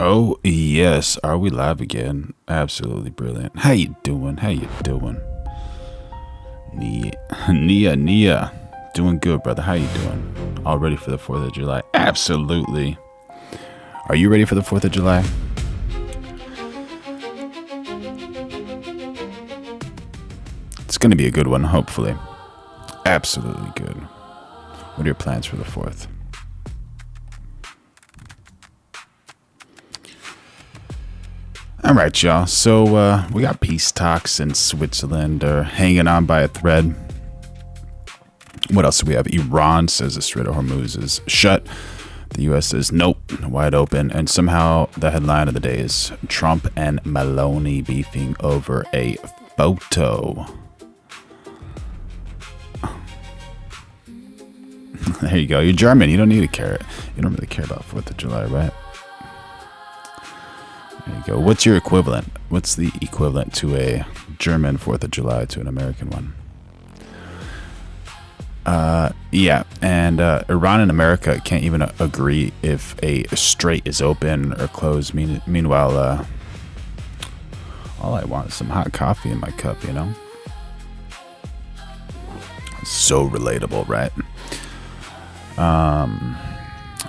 Oh yes, are we live again? Absolutely brilliant. How you doing? How you doing? Nia. Doing good, brother. How you doing? All ready for the 4th of July? Absolutely. Are you ready for the 4th of July? It's gonna be a good one, hopefully. Absolutely good. What are your plans for the 4th? All right, y'all. So we got peace talks in Switzerland hanging on by a thread. What else do we have? Iran says the Strait of Hormuz is shut. The U.S. says nope, wide open. And somehow the headline of the day is Trump and Meloni beefing over a photo. There you go. You're German. You don't need to care. You don't really care about 4th of July, right? There you go. What's your equivalent? What's the equivalent to a German 4th of July to an American one? Yeah, and Iran and America can't even agree if a strait is open or closed. Meanwhile, all I want is some hot coffee in my cup, you know? So relatable, right?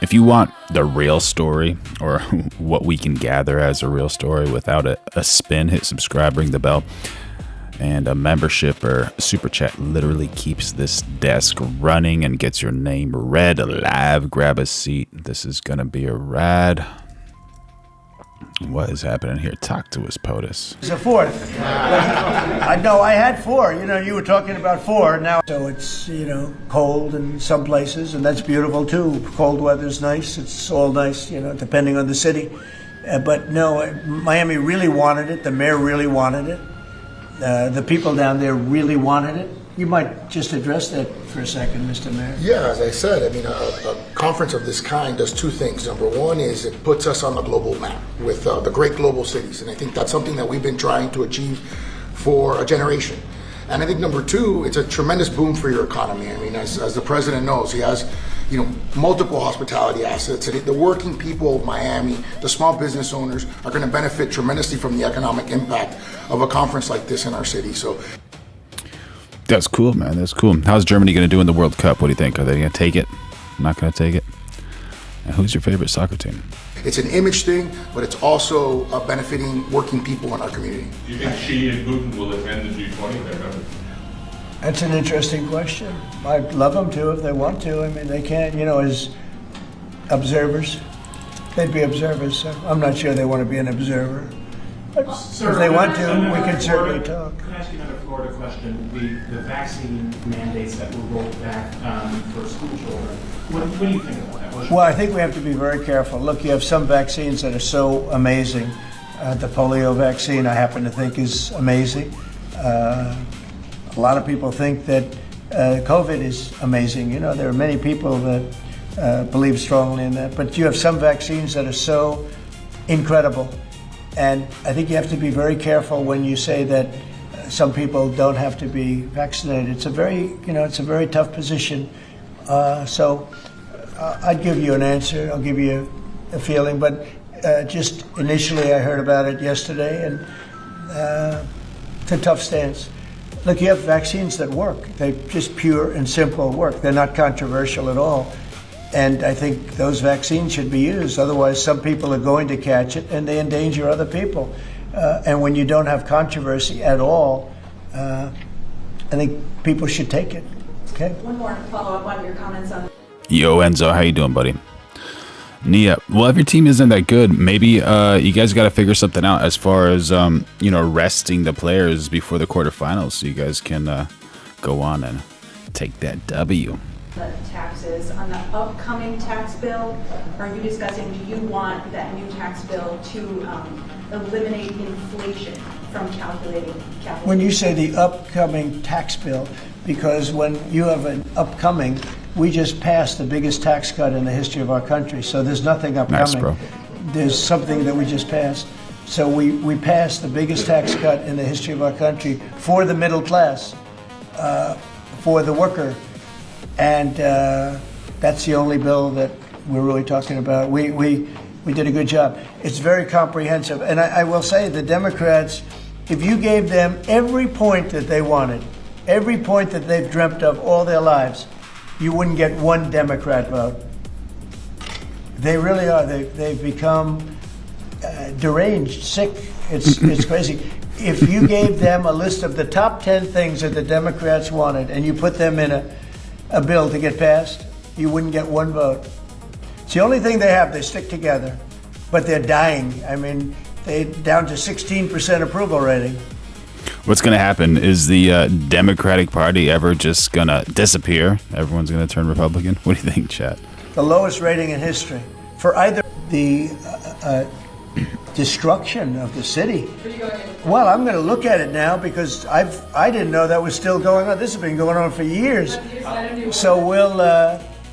If you want the real story, or what we can gather as a real story without a spin, hit subscribe, ring the bell. And a membership or super chat literally keeps this desk running and gets your name read live. Grab a seat. This is going to be a rad. What is happening here? Talk to us, POTUS. It's a 4th. I know I had 4. You know, you were talking about 4 now. So it's, you know, cold in some places, and that's beautiful too. Cold weather's nice. It's all nice, you know, depending on the city. But no, Miami really wanted it. The mayor really wanted it. The people down there really wanted it. You might just address that for a second, Mr. Mayor. Yeah, as I said, I mean, a conference of this kind does 2 things. Number one is it puts us on the global map with the great global cities. And I think that's something that we've been trying to achieve for a generation. And I think number 2, it's a tremendous boom for your economy. I mean, as the president knows, he has, you know, multiple hospitality assets. And the working people of Miami, the small business owners, are going to benefit tremendously from the economic impact of a conference like this in our city. So that's cool, man. That's cool. How's Germany going to do in the World Cup? What do you think? Are they going to take it? Not going to take it? And who's your favorite soccer team? It's an image thing, but it's also benefiting working people in our community. Do you think Xi and Putin will attend the G20 there? That's an interesting question. I'd love them to if they want to. I mean, they can, you know, as observers. They'd be observers. So I'm not sure they want to be an observer. But if they want to, we can certainly talk. Can I ask you another Florida question? The vaccine mandates that were rolled back for school children. What do you think about that? Well, I think we have to be very careful. Look, you have some vaccines that are so amazing. The polio vaccine, I happen to think, is amazing. A lot of people think that COVID is amazing. You know, there are many people that believe strongly in that. But you have some vaccines that are so incredible. And I think you have to be very careful when you say that some people don't have to be vaccinated. It's a very tough position. So I'd give you an answer. I'll give you a feeling. But just initially, I heard about it yesterday, and it's a tough stance. Look, you have vaccines that work. They just pure and simple work. They're not controversial at all. And I think those vaccines should be used. Otherwise, some people are going to catch it, and they endanger other people. And when you don't have controversy at all, I think people should take it. Okay. One more follow-up on your comments on. Yo, Enzo, how you doing, buddy? Nia, well, if your team isn't that good, maybe you guys got to figure something out as far as resting the players before the quarterfinals, so you guys can go on and take that W. The taxes on the upcoming tax bill, are you discussing, do you want that new tax bill to eliminate inflation from calculating capital? When you say the upcoming tax bill, because when you have an upcoming, we just passed the biggest tax cut in the history of our country, so there's nothing upcoming. Nice, bro. There's something that we just passed. So we passed the biggest tax cut in the history of our country for the middle class, for the worker. And that's the only bill that we're really talking about. We We did a good job. It's very comprehensive. And I will say the Democrats, if you gave them every point that they wanted, every point that they've dreamt of all their lives, you wouldn't get one Democrat vote. They really are. They've become deranged, sick. It's crazy. If you gave them a list of the top 10 things that the Democrats wanted and you put them in a bill to get passed, you wouldn't get one vote. It's the only thing they have. They stick together, but they're dying. I mean, they're down to 16% approval rating. What's going to happen? Is the Democratic Party ever just going to disappear? Everyone's going to turn Republican? What do you think, chat? The lowest rating in history for either the destruction of the city. Well, I'm going to look at it now because I didn't know that was still going on. This has been going on for years. So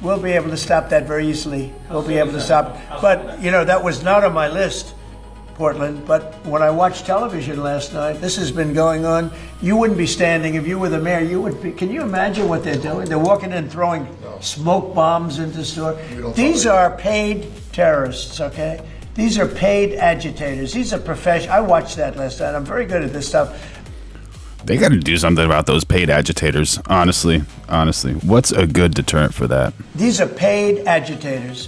we'll be able to stop that very easily. We'll be able to stop. But, you know, that was not on my list, Portland. But when I watched television last night, this has been going on. You wouldn't be standing if you were the mayor. You would be. Can you imagine what they're doing? They're walking in throwing smoke bombs into stores. These are paid terrorists, okay? These are paid agitators. These are professional. I watched that last night. I'm very good at this stuff. They got to do something about those paid agitators. Honestly. What's a good deterrent for that? These are paid agitators.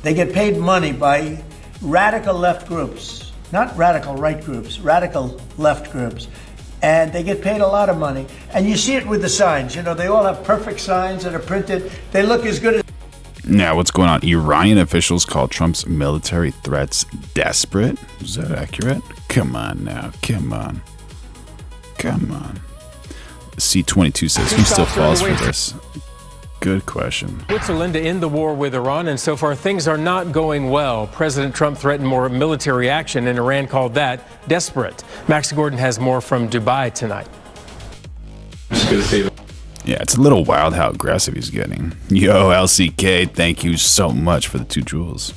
They get paid money by radical left groups, not radical right groups, radical left groups. And they get paid a lot of money. And you see it with the signs. You know, they all have perfect signs that are printed. They look as good as... Now, what's going on? Iranian officials call Trump's military threats desperate. Is that accurate? Come on now. Come on. C22 says, who still falls for this? Good question. Switzerland to end the war with Iran, and so far things are not going well. President Trump threatened more military action, and Iran called that desperate. Max Gordon has more from Dubai tonight. Yeah, it's a little wild how aggressive he's getting. Yo, LCK, thank you so much for the 2 jewels.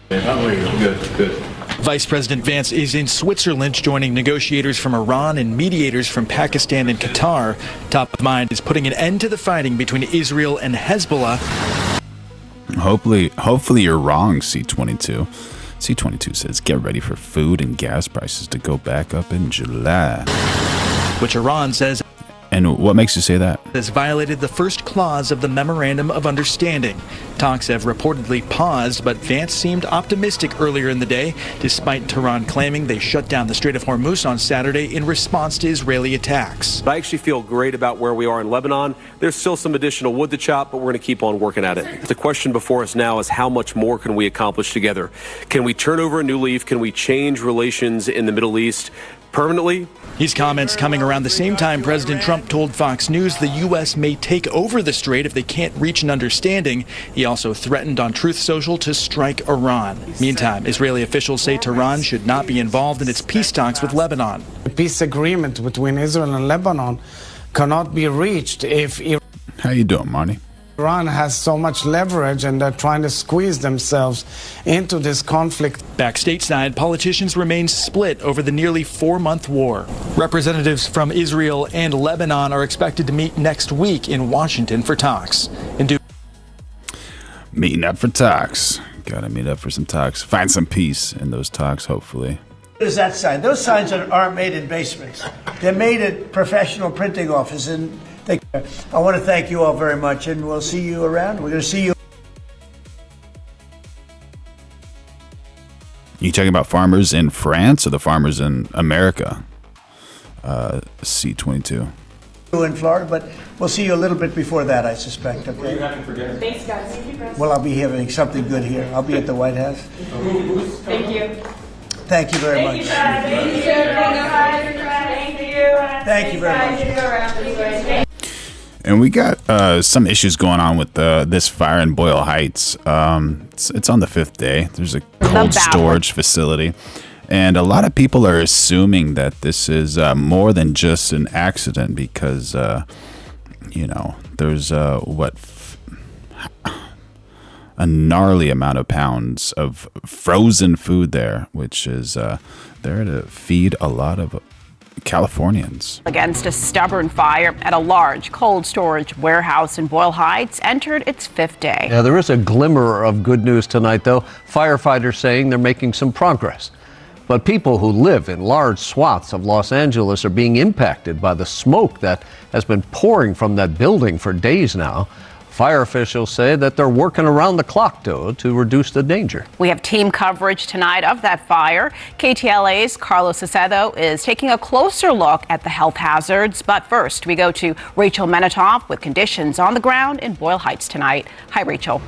Good. Vice President Vance is in Switzerland joining negotiators from Iran and mediators from Pakistan and Qatar. Top of mind is putting an end to the fighting between Israel and Hezbollah. Hopefully you're wrong, C22. C22 says, get ready for food and gas prices to go back up in July. Which Iran says... And what makes you say that? Has violated the first clause of the Memorandum of Understanding. Talks have reportedly paused, but Vance seemed optimistic earlier in the day, despite Tehran claiming they shut down the Strait of Hormuz on Saturday in response to Israeli attacks. I actually feel great about where we are in Lebanon. There's still some additional wood to chop, but we're going to keep on working at it. The question before us now is how much more can we accomplish together? Can we turn over a new leaf? Can we change relations in the Middle East permanently? His comments coming around the same time President Trump told Fox News the U.S. may take over the strait if they can't reach an understanding. He also threatened on Truth Social to strike Iran. Meantime, Israeli officials say Tehran should not be involved in its peace talks with Lebanon. A peace agreement between Israel and Lebanon cannot be reached if How you doing, Marty? Iran has so much leverage and they're trying to squeeze themselves into this conflict. Back stateside, politicians remain split over the nearly 4-month war. Representatives from Israel and Lebanon are expected to meet next week in Washington for talks. Meeting up for talks. Gotta meet up for some talks. Find some peace in those talks, hopefully. What is that sign? Those signs aren't made in basements. They're made at professional printing offices. And I want to thank you all very much, and we'll see you around. We're going to see you. You talking about farmers in France or the farmers in America? C22. In Florida, but we'll see you a little bit before that, I suspect. Okay. What are you having for dinner? Thanks, guys. Well, I'll be having something good here. I'll be at the White House. Thank you. Thank you very much. Thank you very much. And we got some issues going on with this fire in Boyle Heights. It's on the 5th day. There's a cold storage facility. And a lot of people are assuming that this is more than just an accident because, you know, there's a gnarly amount of pounds of frozen food there, which is there to feed a lot of Californians. Against a stubborn fire at a large cold storage warehouse in Boyle Heights entered its 5th day. Yeah, there is a glimmer of good news tonight, though. Firefighters saying they're making some progress. But people who live in large swaths of Los Angeles are being impacted by the smoke that has been pouring from that building for days now. Fire officials say that they're working around the clock, though, to reduce the danger. We have team coverage tonight of that fire. KTLA's Carlos Acedo is taking a closer look at the health hazards. But first, we go to Rachel Menitoff with conditions on the ground in Boyle Heights tonight. Hi, Rachel.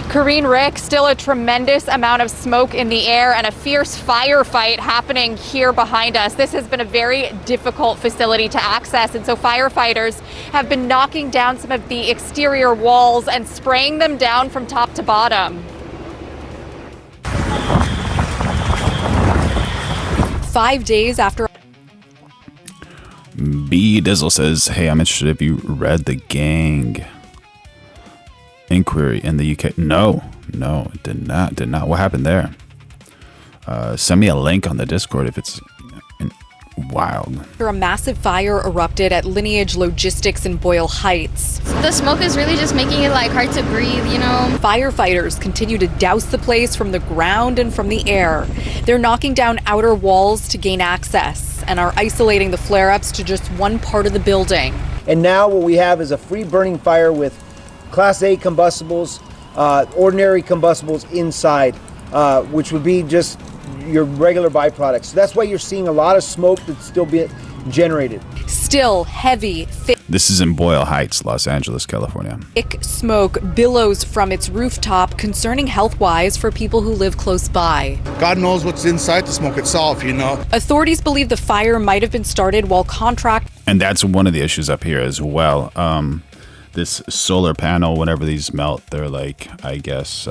Karine, Rick, still a tremendous amount of smoke in the air and a fierce firefight happening here behind us. This has been a very difficult facility to access, and so firefighters have been knocking down some of the exterior walls and spraying them down from top to bottom. 5 days after. B Dizzle says, hey, I'm interested if you read the gang inquiry in the UK. No, did not. What happened there? Send me a link on the Discord if it's wild. After a massive fire erupted at Lineage Logistics in Boyle Heights. The smoke is really just making it hard to breathe, Firefighters continue to douse the place from the ground and from the air. They're knocking down outer walls to gain access and are isolating the flare-ups to just one part of the building. And now what we have is a free burning fire with Class A combustibles, ordinary combustibles inside, which would be just your regular byproducts. So that's why you're seeing a lot of smoke that's still being generated. Still heavy, thick. This is in Boyle Heights, Los Angeles, California. Thick smoke billows from its rooftop, concerning health-wise for people who live close by. God knows what's inside the smoke itself, Authorities believe the fire might have been started while contract. And that's one of the issues up here as well. This solar panel, whenever these melt, they're I guess,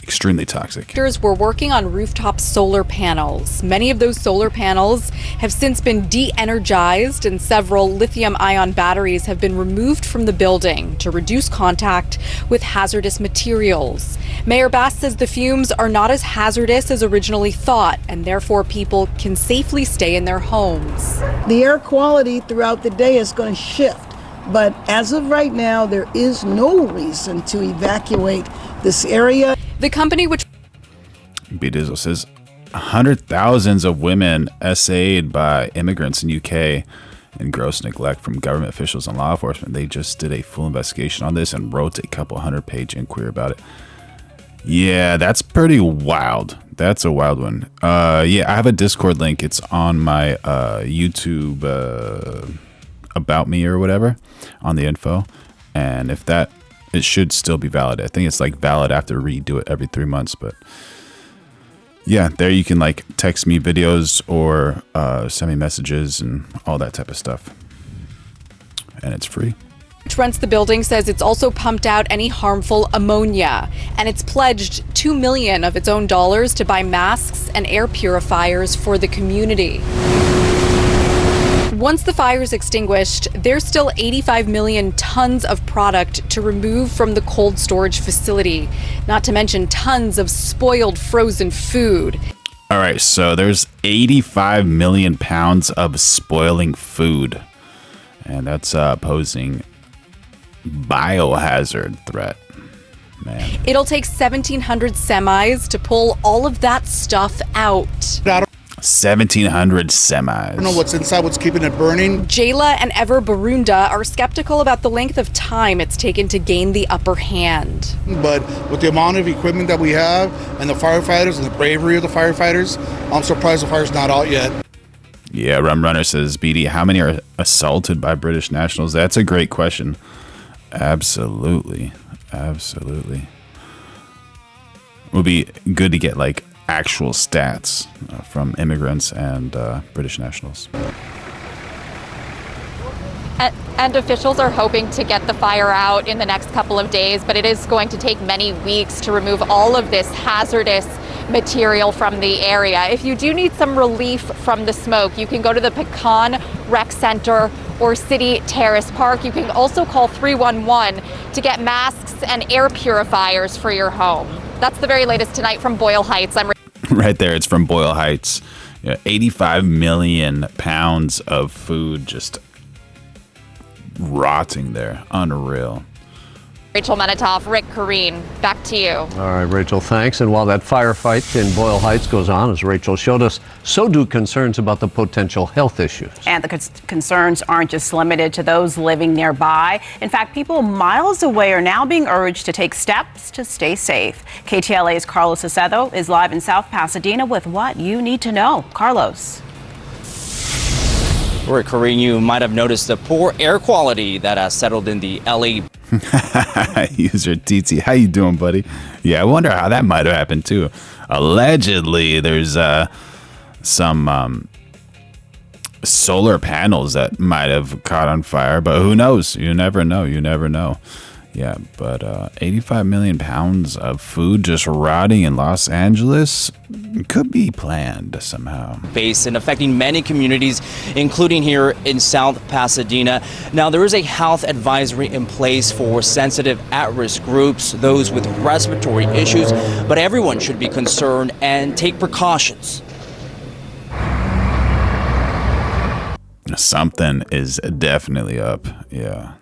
extremely toxic. Were working on rooftop solar panels. Many of those solar panels have since been de-energized, and several lithium-ion batteries have been removed from the building to reduce contact with hazardous materials. Mayor Bass says the fumes are not as hazardous as originally thought, and therefore people can safely stay in their homes. The air quality throughout the day is going to shift. But as of right now, there is no reason to evacuate this area. The company, which B Dizzle says, thousands of women essayed by immigrants in UK and gross neglect from government officials and law enforcement. They just did a full investigation on this and wrote a couple 100-page inquiry about it. Yeah, that's pretty wild. That's a wild one. Yeah, I have a Discord link. It's on my YouTube about me or whatever on the info, and if that, it should still be valid. I think it's valid after redo it every 3 months, but yeah, there you can text me videos or send me messages and all that type of stuff, and it's free. Which rents the building, says it's also pumped out any harmful ammonia, and it's pledged $2 million of its own dollars to buy masks and air purifiers for the community. Once the fire is extinguished, there's still 85 million tons of product to remove from the cold storage facility, not to mention tons of spoiled frozen food. All right, so there's 85 million pounds of spoiling food, and that's posing biohazard threat. Man. It'll take 1,700 semis to pull all of that stuff out. 1,700 semis. I don't know what's inside, what's keeping it burning. Jayla and Ever Barunda are skeptical about the length of time it's taken to gain the upper hand. But with the amount of equipment that we have and the firefighters and the bravery of the firefighters, I'm surprised the fire's not out yet. Yeah, Rum Runner says, BD, how many are assaulted by British nationals? That's a great question. Absolutely. Absolutely. It would be good to get actual stats from immigrants and British nationals. And officials are hoping to get the fire out in the next couple of days, but it is going to take many weeks to remove all of this hazardous material from the area. If you do need some relief from the smoke, you can go to the Pecan Rec Center or City Terrace Park. You can also call 311 to get masks and air purifiers for your home. That's the very latest tonight from Boyle Heights. I'm right there. It's from Boyle Heights. Yeah, 85 million pounds of food just rotting there. Unreal. Rachel Menitoff, Rick Kareen, back to you. All right, Rachel, thanks. And while that firefight in Boyle Heights goes on, as Rachel showed us, so do concerns about the potential health issues. And the concerns aren't just limited to those living nearby. In fact, people miles away are now being urged to take steps to stay safe. KTLA's Carlos Acedo is live in South Pasadena with what you need to know. Carlos. Rick Kareen, you might have noticed the poor air quality that has settled in the LA. User TT, how you doing, buddy? Yeah, I wonder how that might have happened too. Allegedly, there's some solar panels that might have caught on fire, but who knows? You never know. You never know. Yeah, but 85 million pounds of food just rotting in Los Angeles could be planned somehow. Base and affecting many communities, including here in South Pasadena. Now, there is a health advisory in place for sensitive at-risk groups, those with respiratory issues, but everyone should be concerned and take precautions. Something is definitely up, yeah.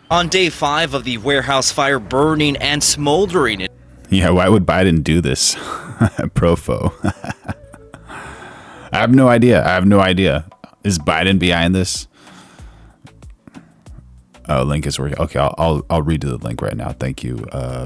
On day 5 of the warehouse fire burning and smoldering. Yeah, why would Biden do this? Profo. I have no idea. Is Biden behind this? Oh, link is working. Okay, I'll redo the link right now. Thank you,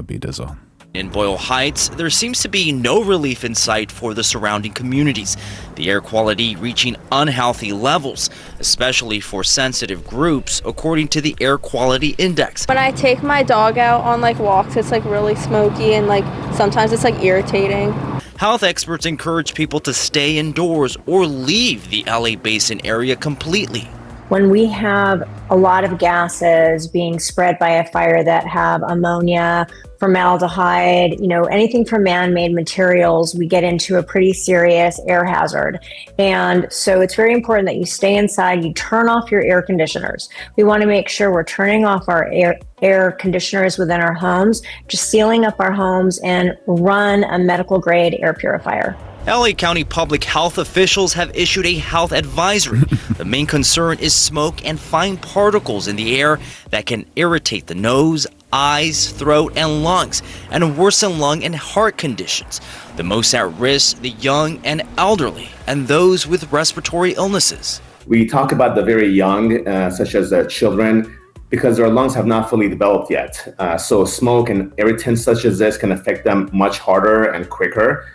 B Dizzle. In Boyle Heights, there seems to be no relief in sight for the surrounding communities. The air quality reaching unhealthy levels, especially for sensitive groups, according to the Air Quality Index. When I take my dog out on walks, it's really smoky and sometimes it's irritating. Health experts encourage people to stay indoors or leave the LA Basin area completely. When we have a lot of gases being spread by a fire that have ammonia, formaldehyde, anything from man-made materials, we get into a pretty serious air hazard. And so it's very important that you stay inside, you turn off your air conditioners. We want to make sure we're turning off our air conditioners within our homes, just sealing up our homes, and run a medical grade air purifier. LA County public health officials have issued a health advisory. The main concern is smoke and fine particles in the air that can irritate the nose, eyes, throat, and lungs, and worsen lung and heart conditions. The most at risk, the young and elderly, and those with respiratory illnesses. We talk about the very young, such as children, because their lungs have not fully developed yet. So smoke and irritants such as this can affect them much harder and quicker.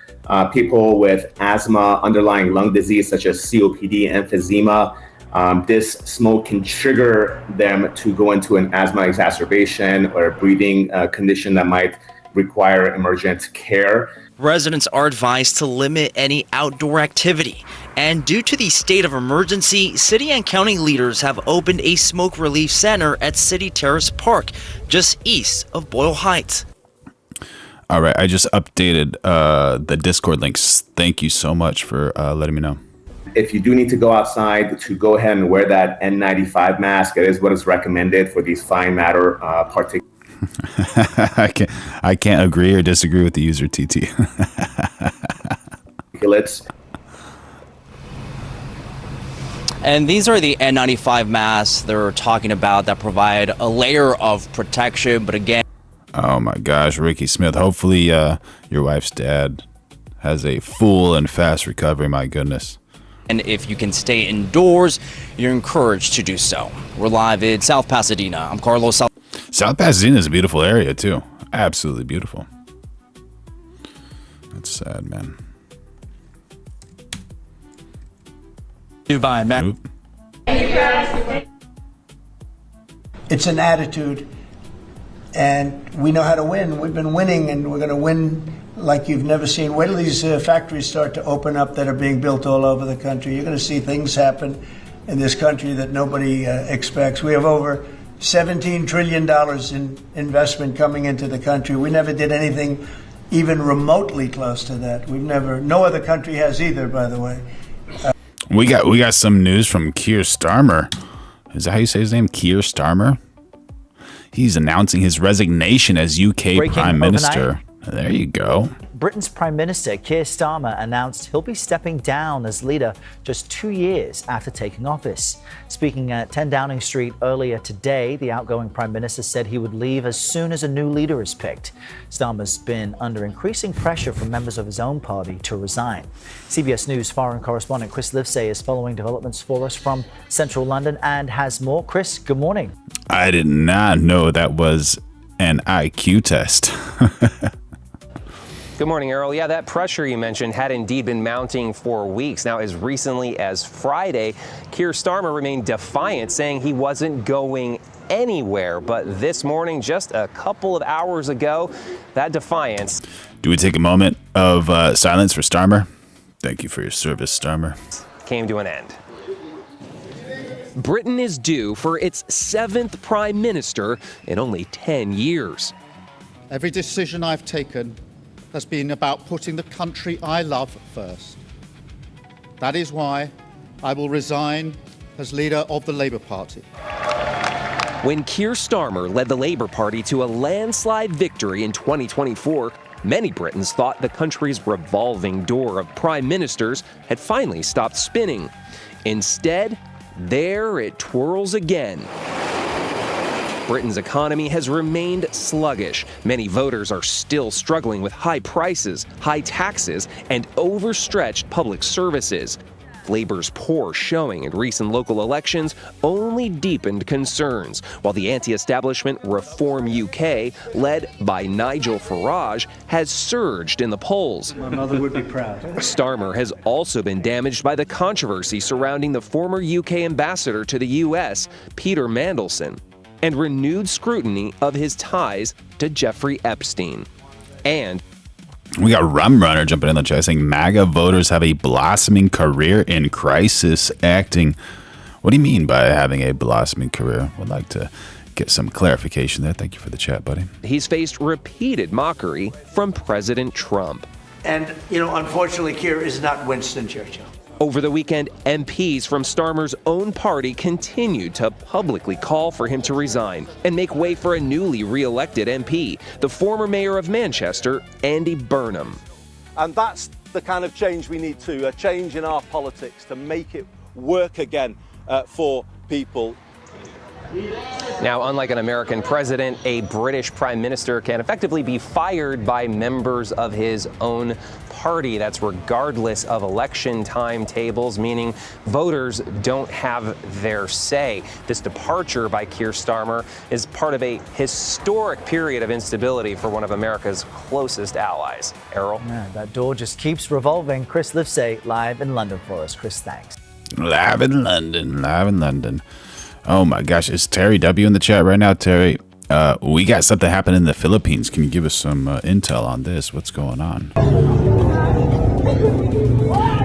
People with asthma, underlying lung disease such as COPD, emphysema, this smoke can trigger them to go into an asthma exacerbation or a breathing condition that might require emergent care. Residents are advised to limit any outdoor activity. And due to the state of emergency, city and county leaders have opened a smoke relief center at City Terrace Park, just east of Boyle Heights. All right, I just updated the Discord links. Thank you so much for letting me know. If you do need to go outside, to go ahead and wear that N95 mask. It is what is recommended for these fine matter particulates. I can't agree or disagree with the user TT. And these are the N95 masks they're talking about that provide a layer of protection, but again... Oh my gosh, Ricky Smith. Hopefully your wife's dad has a full and fast recovery, my goodness. And if you can stay indoors, you're encouraged to do so. We're live in South Pasadena. I'm Carlos. South Pasadena is a beautiful area too. Absolutely beautiful. That's sad, man. Dubai, man. It's an attitude. And we know how to win. We've been winning, and we're going to win like you've never seen. Wait till these factories start to open up that are being built all over the country. You're going to see things happen in this country that nobody expects. We have over $17 trillion in investment coming into the country. We never did anything even remotely close to that. No other country has either, by the way. We got some news from Keir Starmer. Is that how you say his name? Keir Starmer? He's announcing his resignation as UK Prime Minister There you go. Britain's Prime Minister Keir Starmer announced he'll be stepping down as leader just 2 years after taking office. Speaking at 10 Downing Street earlier today, the outgoing Prime Minister said he would leave as soon as a new leader is picked. Starmer's been under increasing pressure from members of his own party to resign. CBS News foreign correspondent Chris Livesay is following developments for us from central London and has more. Chris, good morning. I did not know that was an IQ test. Good morning, Errol. Yeah, that pressure you mentioned had indeed been mounting for weeks. Now, as recently as Friday, Keir Starmer remained defiant, saying he wasn't going anywhere. But this morning, just a couple of hours ago, that defiance. Do we take a moment of silence for Starmer? Thank you for your service, Starmer. Came to an end. Britain is due for its 7th prime minister in only 10 years. Every decision I've taken has been about putting the country I love first. That is why I will resign as leader of the Labour Party. When Keir Starmer led the Labour Party to a landslide victory in 2024, many Britons thought the country's revolving door of prime ministers had finally stopped spinning. Instead, there it twirls again. Britain's economy has remained sluggish. Many voters are still struggling with high prices, high taxes, and overstretched public services. Labour's poor showing in recent local elections only deepened concerns, while the anti-establishment Reform UK, led by Nigel Farage, has surged in the polls. My mother would be proud. Starmer has also been damaged by the controversy surrounding the former UK ambassador to the US, Peter Mandelson, and renewed scrutiny of his ties to Jeffrey Epstein. And we got Rum Runner jumping in the chat saying MAGA voters have a blossoming career in crisis acting. What do you mean by having a blossoming career? Would like to get some clarification there. Thank you for the chat, buddy. He's faced repeated mockery from President Trump. And, unfortunately, Keir is not Winston Churchill. Over the weekend, MPs from Starmer's own party continued to publicly call for him to resign and make way for a newly re-elected MP, the former mayor of Manchester, Andy Burnham. And that's the kind of change we need to, a change in our politics to make it work again for people. Now, unlike an American president, a British prime minister can effectively be fired by members of his own party. That's regardless of election timetables, meaning voters don't have their say. This departure by Keir Starmer is part of a historic period of instability for one of America's closest allies. Errol? Yeah, that door just keeps revolving. Chris Livesay live in London for us. Chris, thanks. Live in London. Oh my gosh, is Terry W in the chat right now? Terry, we got something happening in the Philippines. Can you give us some intel on this? What's going on?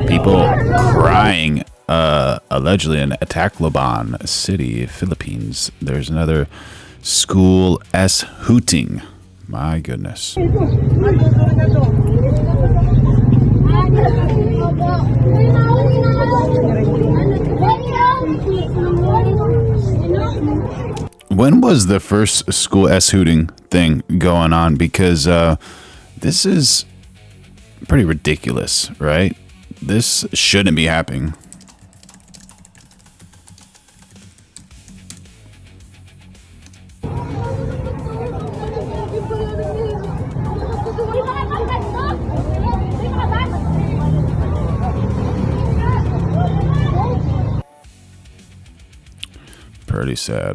People crying, allegedly in Tacloban City, Philippines. There's another school hooting. My goodness. When was the first school hooting thing going on? Because this is pretty ridiculous, right? This shouldn't be happening.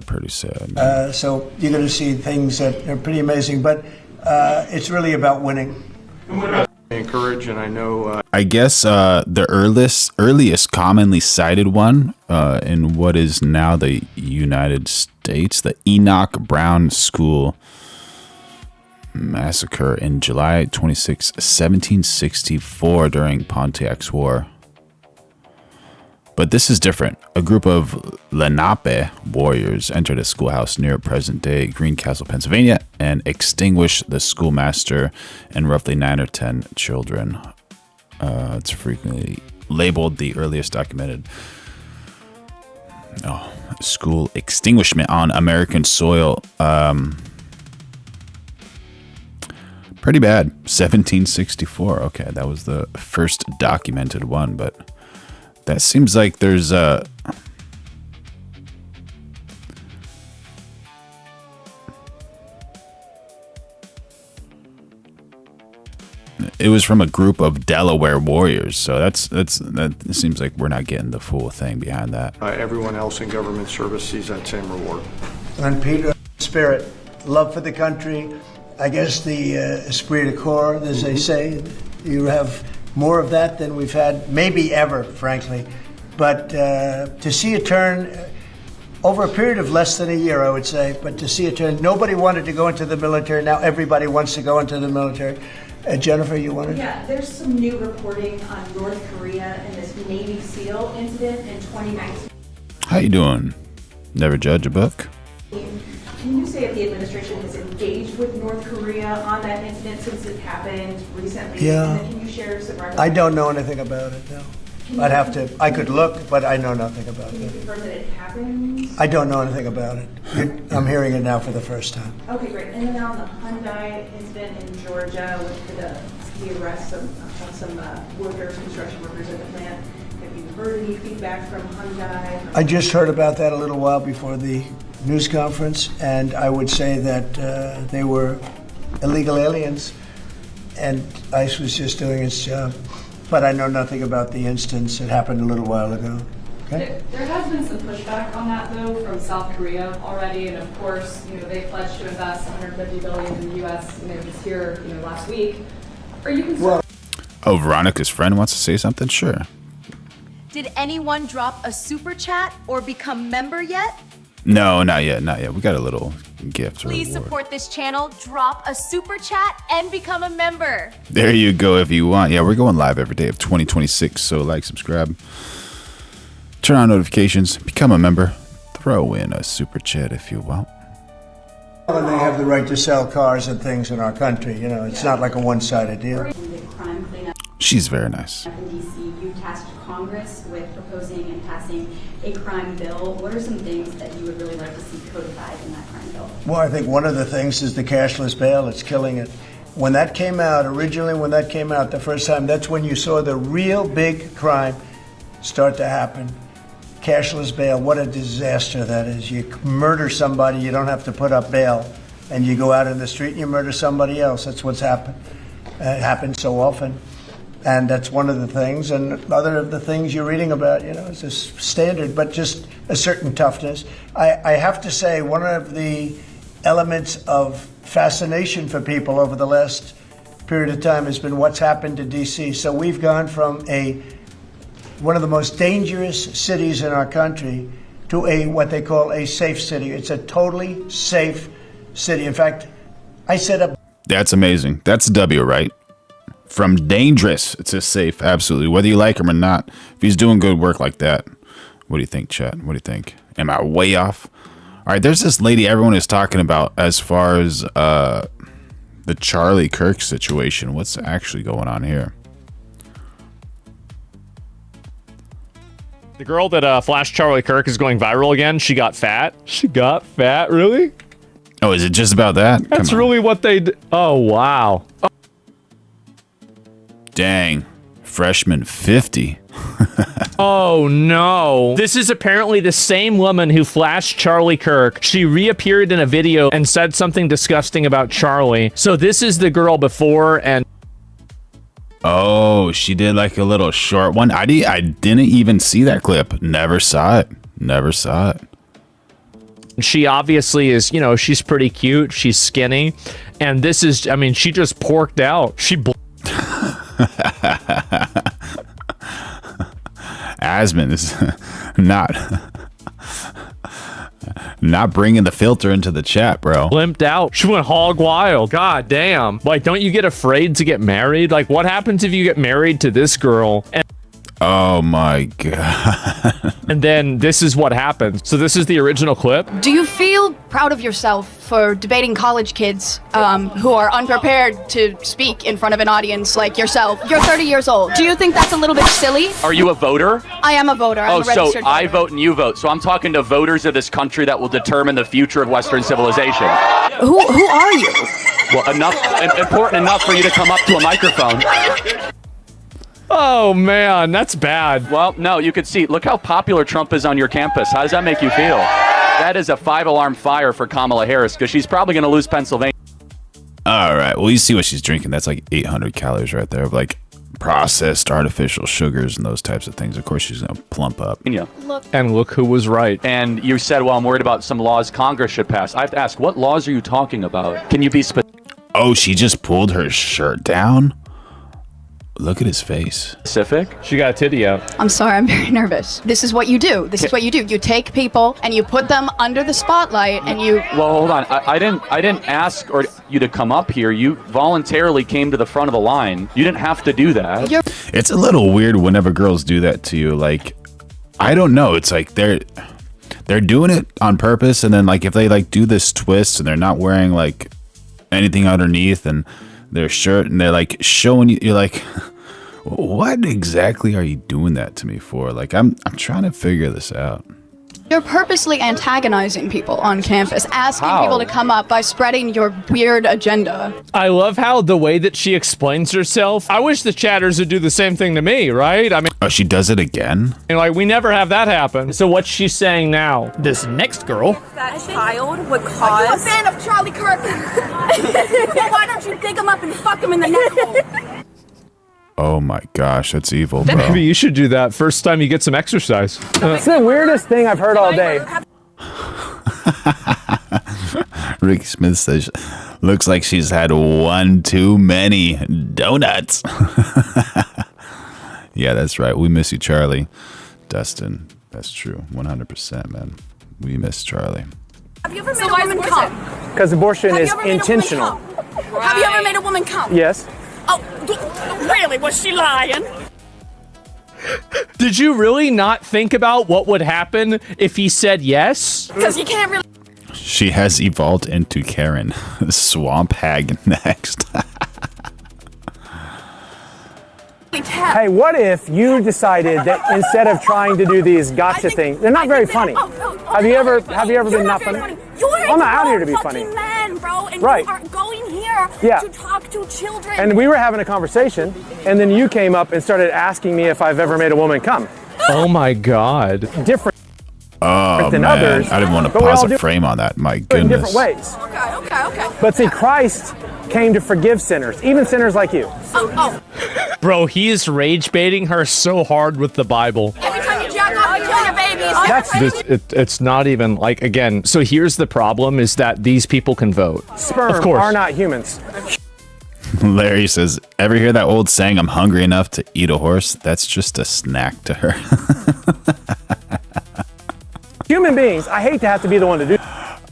Pretty sad. So you're going to see things that are pretty amazing, but it's really about winning. Encourage, and I know. I guess the earliest commonly cited one in what is now the United States, the Enoch Brown School massacre in July 26, 1764 during Pontiac's War. But this is different. A group of Lenape warriors entered a schoolhouse near present-day Greencastle, Pennsylvania, and extinguished the schoolmaster and roughly 9 or 10 children. It's frequently labeled the earliest documented school extinguishment on American soil. Pretty bad. 1764. Okay, that was the first documented one, but that seems like there's a... It was from a group of Delaware warriors, so that seems like we're not getting the full thing behind that. Everyone else in government service sees that same reward. And Peter, spirit, love for the country, I guess the esprit de corps, as they say, you have more of that than we've had maybe ever, frankly. But to see a turn over a period of less than a year, I would say, but to see a turn, nobody wanted to go into the military. Now everybody wants to go into the military. Jennifer, you wanted? Yeah, there's some new reporting on North Korea and this Navy SEAL incident in 2019. How you doing? Never judge a book. Can you say if the administration has engaged with North Korea on that incident since it happened recently? Yeah. And then can you share some records? I don't know anything about it, no. I'd have to, I could look, but I know nothing about Can you it. confirm that it happened? I don't know anything about it. I'm hearing it now for the first time. Okay, great. And then on the Hyundai incident in Georgia with the arrest of some workers, construction workers at the plant, have you heard any feedback from Hyundai? I just heard about that a little while before the news conference, and I would say that they were illegal aliens, and ICE was just doing its job. But I know nothing about the instance. It happened a little while ago. Okay? There has been some pushback on that, though, from South Korea already, and of course, they pledged to invest $150 billion in the U.S. Just here, last week. Are you concerned? Oh, Veronica's friend wants to say something? Sure. Did anyone drop a super chat or become member yet? No, not yet, not yet. We got a little gift. Please reward. support this channel, drop a super chat, and become a member. There you go if you want. Yeah, we're going live every day of 2026, so like, subscribe, turn on notifications, become a member, throw in a super chat if you want. And they have the right to sell cars and things in our country. It's not like a one-sided deal. She's very nice. In DC, you tasked Congress with proposing and passing a crime bill. What are some things that you would really like to see codified in that crime bill? Well, I think one of the things is the cashless bail. It's killing it. When that came out, the first time, that's when you saw the real big crime start to happen. Cashless bail, what a disaster that is. You murder somebody, you don't have to put up bail, and you go out in the street and you murder somebody else. That's what's happened. It happens so often. And that's one of the things. And other of the things you're reading about, it's a standard, but just a certain toughness. I have to say, one of the elements of fascination for people over the last period of time has been what's happened to D.C. So we've gone from one of the most dangerous cities in our country to what they call a safe city. It's a totally safe city. In fact, I set up... That's amazing. That's a W, right? From dangerous to safe, absolutely. Whether you like him or not, if he's doing good work like that, what do you think, chat? What do you think? Am I way off? All right, there's this lady everyone is talking about as far as the Charlie Kirk situation. What's actually going on here? The girl that flashed Charlie Kirk is going viral again. She got fat. She got fat? Really? Oh, is it just about that? That's really what they did. Oh, wow. Oh. Dang. Freshman 50. Oh, no. This is apparently the same woman who flashed Charlie Kirk. She reappeared in a video and said something disgusting about Charlie. So this is the girl before and... Oh, she did like a little short one. I didn't even see that clip. Never saw it. Never saw it. She obviously is, she's pretty cute. She's skinny. And this is, she just porked out. She... Asman is not bringing the filter into the chat, bro. Limped out. She went hog wild. God damn. Like, don't you get afraid to get married? Like, what happens if you get married to this girl? Oh my god. And then this is what happens. So this is the original clip. Do you feel proud of yourself for debating college kids who are unprepared to speak in front of an audience like yourself? You're 30 years old. Do you think that's a little bit silly? Are you a voter? I am a voter. I'm a registered voter. I vote and you vote. So I'm talking to voters of this country that will determine the future of Western civilization. Who are you? Well, important enough for you to come up to a microphone. Oh, man, that's bad. Well, no, you could see. Look how popular Trump is on your campus. How does that make you feel? That is a 5-alarm fire for Kamala Harris because she's probably going to lose Pennsylvania. All right. Well, you see what she's drinking. That's like 800 calories right there of like processed artificial sugars and those types of things. Of course, she's going to plump up. Yeah. And look who was right. And you said, well, I'm worried about some laws Congress should pass. I have to ask, what laws are you talking about? Can you be specific? Oh, she just pulled her shirt down? Look at his face. Specific? She got a titty out. I'm sorry, I'm very nervous. This is what you do. This is what you do. You take people and you put them under the spotlight and you... Well, hold on. I didn't ask you to come up here. You voluntarily came to the front of the line. You didn't have to do that. It's a little weird whenever girls do that to you. Like, I don't know. It's like they're doing it on purpose, and then like if they like do this twist and they're not wearing like anything underneath and their shirt and they're like showing you, you're like, what exactly are you doing that to me for? Like, I'm trying to figure this out. You're purposely antagonizing people on campus, asking How? people to come up by spreading your weird agenda. I love how the way that she explains herself. I wish the chatters would do the same thing to me, right? I mean, Oh, she does it again? like, we never have that happen. So what's she saying now? This next girl. That child would cause... Are you a fan of Charlie Kirk? Well, why don't you dig him up and fuck him in the neck hole? Oh my gosh, that's evil, bro. Maybe you should do that first time you get some exercise. It's the weirdest thing I've heard all day. Ricky Smith says, looks like she's had one too many donuts. Yeah, that's right. We miss you, Charlie. Dustin, that's true. 100%, man. We miss Charlie. Have you ever made a woman come? Because abortion is intentional. Have you ever made a woman come? Yes. Oh, really? Was she lying? Did you really not think about what would happen if he said yes? Because you can't really... She has evolved into Karen. Swamp Hag next. Hey, what if you decided that instead of trying to do these gotcha things, they're not very funny. Have you ever been not funny? I'm not out here to be funny. Man, bro, and Right. you are going here Yeah. to talk to children. And we were having a conversation, and then you came up and started asking me if I've ever made a woman come. Oh my God. Different Oh, than man. others, I didn't want to but we pause all a do frame on that. My in goodness. different ways. Okay. But see, Christ came to forgive sinners, even sinners like you. Oh. Bro, he is rage baiting her so hard with the Bible. Every time you jack off, you kill your babies. It's not even like, again, so here's the problem is that these people can vote. Sperm Of course. are not humans. Larry says, ever hear that old saying, I'm hungry enough to eat a horse? That's just a snack to her. Human beings, I hate to have to be the one to do.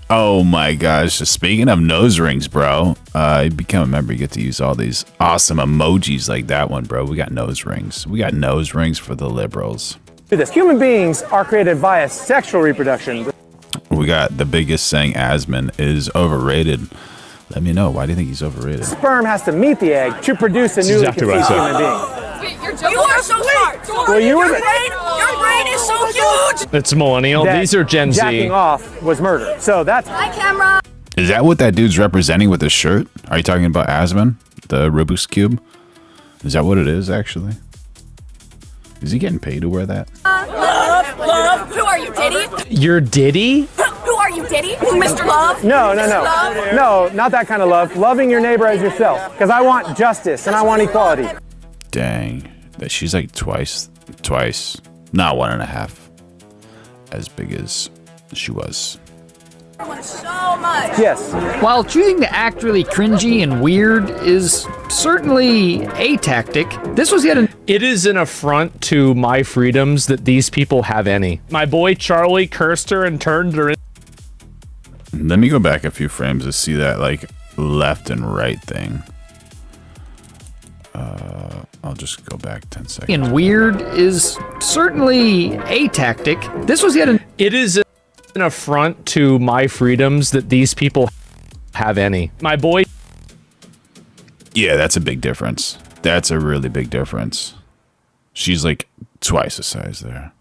Oh my gosh. Speaking of nose rings, bro, you become a member, you get to use all these awesome emojis like that one, bro. We got nose rings. We got nose rings for the liberals. This. Human beings are created via sexual reproduction. We got the biggest saying, Asman is overrated. Let me know. Why do you think he's overrated? Sperm has to meet the egg to produce a That's newly exactly what I conceived said. human being. You are so smart. Well, you were your brain is so huge. It's millennial. That These are Gen Z. Jacking off was murder. So that's... Hi, camera. Is that what that dude's representing with his shirt? Are you talking about Asman, the Rubik's Cube? Is that what it is, actually? Is he getting paid to wear that? Love. Who are you, Diddy? You're Diddy? Who are you, Diddy? Mr. Love? No. Love? No, not that kind of love. Loving your neighbor as yourself. Because I want justice and I want equality. Dang. That she's like twice, not 1.5 as big as she was. So much. Yes. While choosing to act really cringy and weird is certainly a tactic, this was yet It is an affront to my freedoms that these people have any. My boy Charlie cursed her and turned her in. Let me go back a few frames to see that like left and right thing. I'll just go back 10 seconds. and weird is certainly a tactic. This was yet It is an affront to my freedoms that these people have any. My boy. Yeah, that's a big difference. That's a really big difference. She's like twice the size there.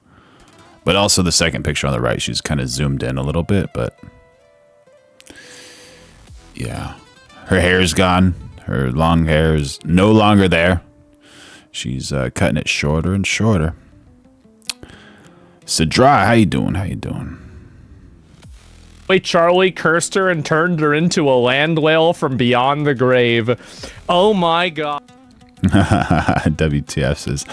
But also the second picture on the right, she's kind of zoomed in a little bit, but yeah, Her hair's gone. Her long hair is no longer there. She's cutting it shorter and shorter. Sadra, how you doing? How you doing? Charlie cursed her and turned her into a land whale from beyond the grave. Oh my god. WTF says,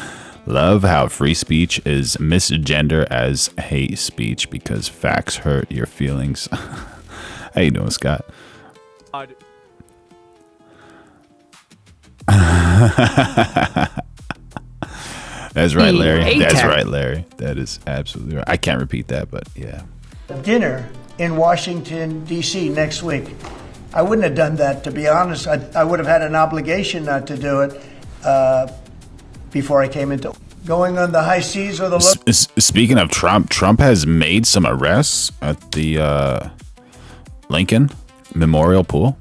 love how free speech is misgender as hate speech because facts hurt your feelings. How you doing, Scott? That's right, Larry. That's right, Larry. That is absolutely right. I can't repeat that, but yeah. Dinner in Washington, D.C. next week. I wouldn't have done that, to be honest. I would have had an obligation not to do it before I came into going on the high seas or the low. Speaking of Trump has made some arrests at the Lincoln Memorial Pool,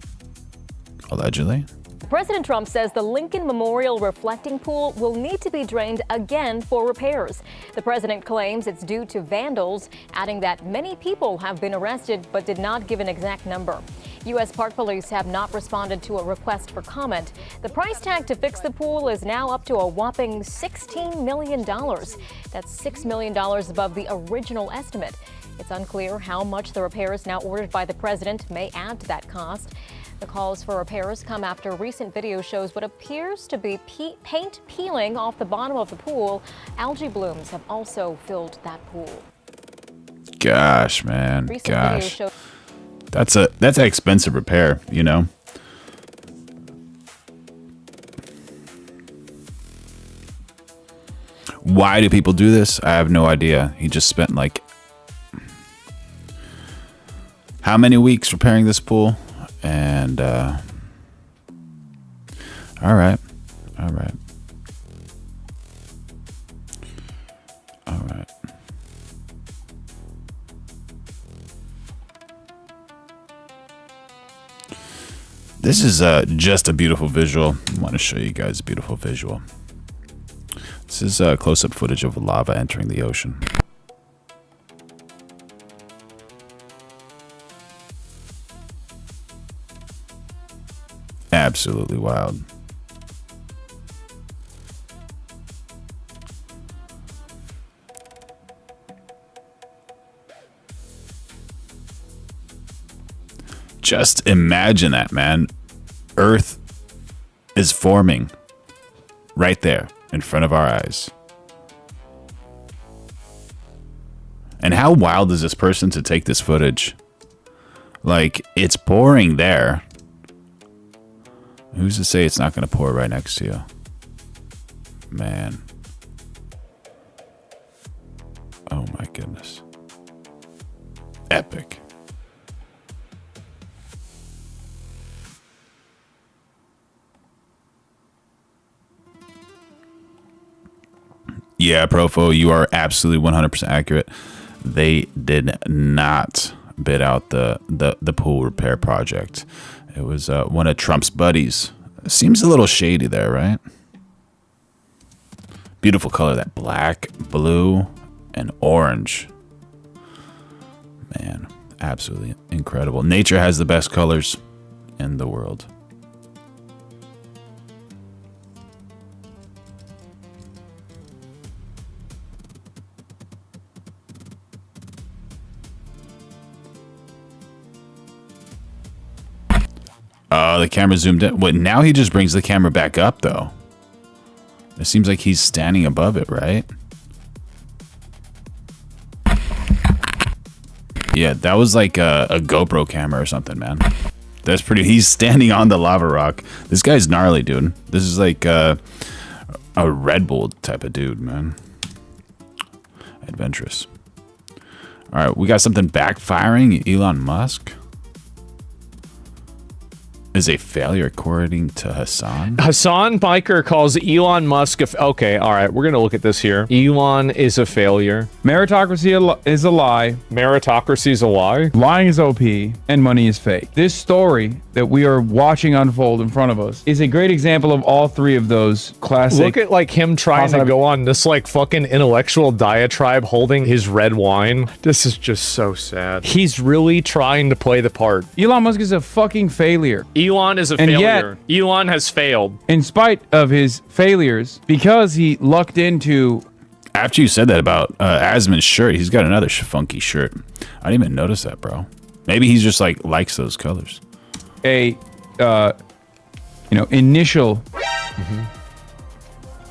allegedly. President Trump says the Lincoln Memorial reflecting pool will need to be drained again for repairs. The president claims it's due to vandals, adding that many people have been arrested but did not give an exact number. U.S. Park Police have not responded to a request for comment. The price tag to fix the pool is now up to a whopping $16 million. That's $6 million above the original estimate. It's unclear how much the repairs now ordered by the president may add to that cost. The calls for repairs come after recent video shows what appears to be paint peeling off the bottom of the pool. Algae blooms have also filled that pool. Gosh, man. Gosh. That's an expensive repair, you know. Why do people do this? I have no idea. He just spent like how many weeks repairing this pool? And all right. This is just a beautiful visual. I want to show you guys a beautiful visual. This is close-up footage of lava entering the ocean. Absolutely wild. Just imagine that, man. Earth is forming right there in front of our eyes. And how wild is this person to take this footage? Like, it's pouring there. Who's to say it's not going to pour right next to you? Man. Oh my goodness. Epic. Yeah, Profo, you are absolutely 100% accurate. They did not bid out the pool repair project. It was one of Trump's buddies. Seems a little shady there, right? Beautiful color, that black, blue, and orange. Man, absolutely incredible. Nature has the best colors in the world. Oh, the camera zoomed in. What, now he just brings the camera back up, though. It seems like he's standing above it, right? Yeah, that was like a GoPro camera or something, man. That's pretty... He's standing on the lava rock. This guy's gnarly, dude. This is like a Red Bull type of dude, man. Adventurous. All right, we got something backfiring. Elon Musk is a failure according to Hassan. Hassan Biker calls Elon Musk okay, all right, we're gonna look at this here. Elon is a failure. Meritocracy is a lie. Meritocracy is a lie. Lying is OP, and money is fake. This story that we are watching unfold in front of us is a great example of all three of those classic. Look at like him trying to go on this like fucking intellectual diatribe holding his red wine. This is just so sad. He's really trying to play the part. Elon Musk is a fucking failure. Elon is a And failure. Elon has failed. In spite of his failures, because he lucked into... After you said that about Asman's shirt, he's got another funky shirt. I didn't even notice that, bro. Maybe he's just like likes those colors. A, initial...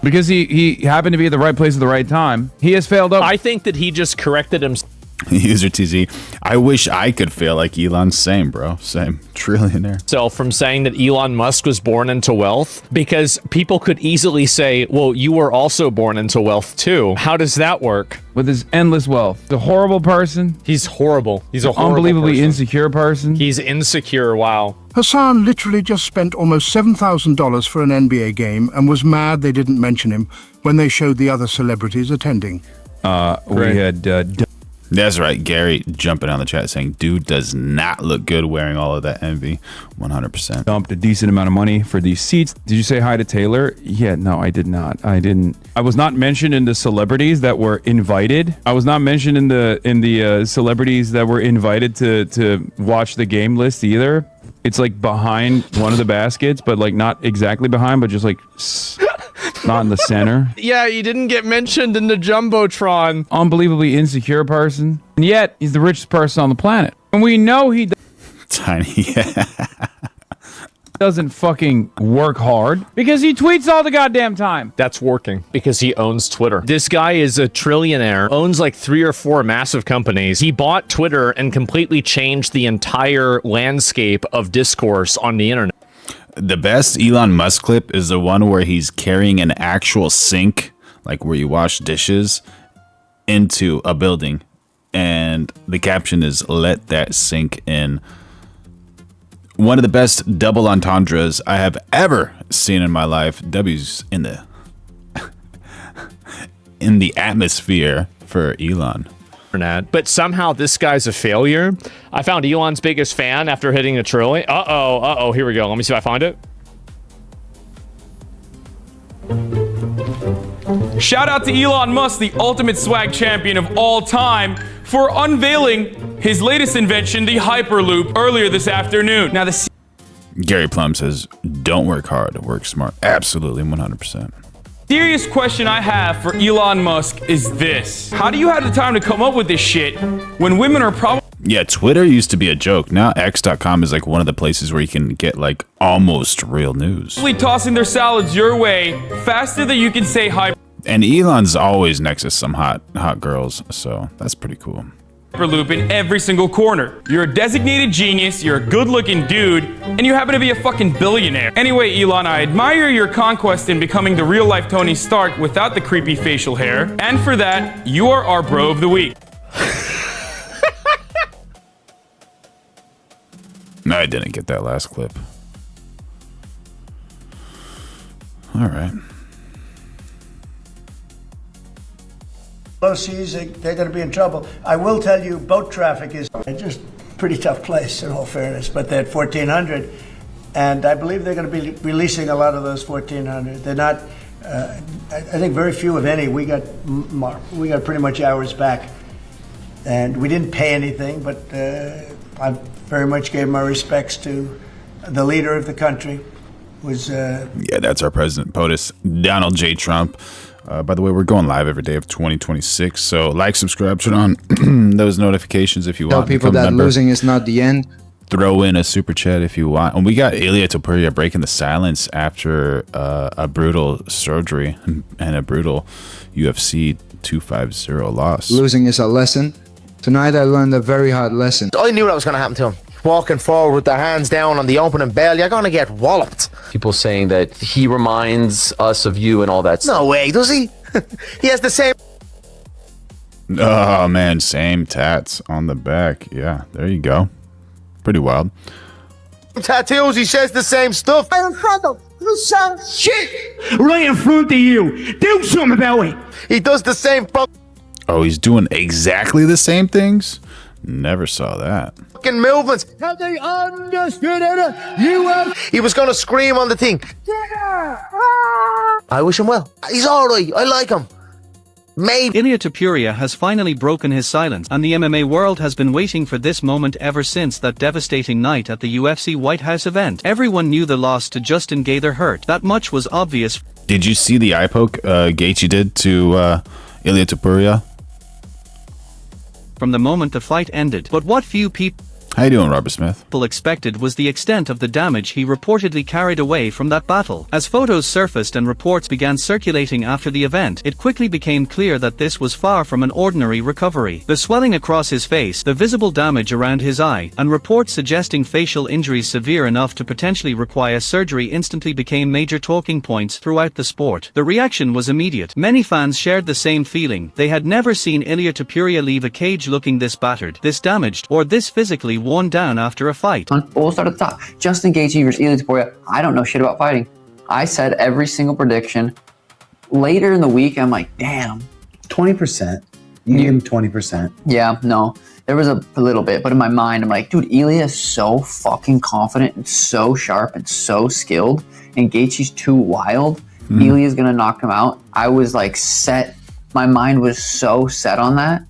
Because he happened to be at the right place at the right time. He has failed up. I think that he just corrected himself. User TZ. I wish I could feel like Elon. Same, bro. Same. Trillionaire. From saying that Elon Musk was born into wealth, because people could easily say, well, you were also born into wealth too. How does that work? With his endless wealth. The horrible person. He's horrible. He's a horrible unbelievably person. insecure person. He's insecure. Wow. Hassan literally just spent almost $7,000 for an NBA game and was mad they didn't mention him when they showed the other celebrities attending. We had... That's right. Gary jumping on the chat saying, dude does not look good wearing all of that envy. 100%. Dumped a decent amount of money for these seats. Did you say hi to Taylor? Yeah, no, I did not. I didn't. I was not mentioned in the celebrities that were invited. I was not mentioned in the celebrities that were invited to watch the game list either. It's like behind one of the baskets, but like not exactly behind, but just like not in the center. Yeah, you didn't get mentioned in the Jumbotron. Unbelievably insecure person. And yet, he's the richest person on the planet. And we know he... Tiny. doesn't fucking work hard because he tweets all the goddamn time. That's working because he owns Twitter. This guy is a trillionaire, owns like 3 or 4 massive companies. He bought Twitter and completely changed the entire landscape of discourse on the internet. The best Elon Musk clip is the one where he's carrying an actual sink, like where you wash dishes, into a building. And the caption is, "Let that sink in." One of the best double entendres I have ever seen in my life. W's in the atmosphere for Elon. But somehow this guy's a failure. I found Elon's biggest fan after hitting a trillion. Uh-oh, here we go. Let me see if I find it. Shout out to Elon Musk, the ultimate swag champion of all time, for unveiling his latest invention, the Hyperloop, earlier this afternoon. Now, Gary Plum says, "Don't work hard, work smart." Absolutely, 100%. Serious question I have for Elon Musk is this. How do you have the time to come up with this shit when women are probably... Yeah, Twitter used to be a joke. Now X.com is like one of the places where you can get like almost real news. ...tossing their salads your way faster than you can say hi... And Elon's always next to some hot girls, so that's pretty cool. Hyperloop in every single corner. You're a designated genius, you're a good-looking dude, and you happen to be a fucking billionaire. Anyway, Elon, I admire your conquest in becoming the real-life Tony Stark without the creepy facial hair, and for that, you are our bro of the week. No, I didn't get that last clip. All right. Low seas, they're going to be in trouble. I will tell you, boat traffic is just a pretty tough place, in all fairness, but they're at 1,400, and I believe they're going to be releasing a lot of those 1,400. They're not, I think very few, if any. We got pretty much hours back, and we didn't pay anything, but I very much gave my respects to the leader of the country. Yeah, that's our president, POTUS, Donald J. Trump. By the way, we're going live every day of 2026, so like, subscribe, turn on those notifications if you want. Tell people that losing is not the end. Throw in a super chat if you want. And we got Ilya Topuria breaking the silence after a brutal surgery and a brutal UFC 250 loss. Losing is a lesson. Tonight I learned a very hard lesson. I knew that was going to happen to him. Walking forward with their hands down on the opening bell, you're going to get walloped. People saying that he reminds us of you and all that stuff. No way, does he? He has the same... Oh, man, same tats on the back. Yeah, there you go. Pretty wild. Tattoos, he says the same stuff. Right in front of the same shit. Right in front of you. Do something about it. He does the same... Oh, he's doing exactly the same things? Never saw that. Fucking movements. Have they understood it? You have... He was going to scream on the thing. I wish him well. He's all right. I like him. made. Ilia Topuria has finally broken his silence, and the MMA world has been waiting for this moment ever since that devastating night at the UFC White House event. Everyone knew the loss to Justin Gaethje hurt. That much was obvious. Did you see the eye poke Gaethje did to Ilia Topuria? From the moment the fight ended. But what few people How you doing, Robert Smith? expected was the extent of the damage he reportedly carried away from that battle. As photos surfaced and reports began circulating after the event, it quickly became clear that this was far from an ordinary recovery. The swelling across his face, the visible damage around his eye, and reports suggesting facial injuries severe enough to potentially require surgery instantly became major talking points throughout the sport. The reaction was immediate. Many fans shared the same feeling. They had never seen Ilia Topuria leave a cage looking this battered, this damaged, or this physically worn down after a fight. We'll start at the top. Justin Gaethje versus Ilia Topuria. I don't know shit about fighting. I said every single prediction. Later in the week, I'm like, damn. 20%. You gave him 20%. Yeah, no. There was a little bit, but in my mind, I'm like, dude, Ilia is so fucking confident and so sharp and so skilled, and Gaethje's too wild. Ilia's gonna knock him out. I was like set. My mind was so set on that.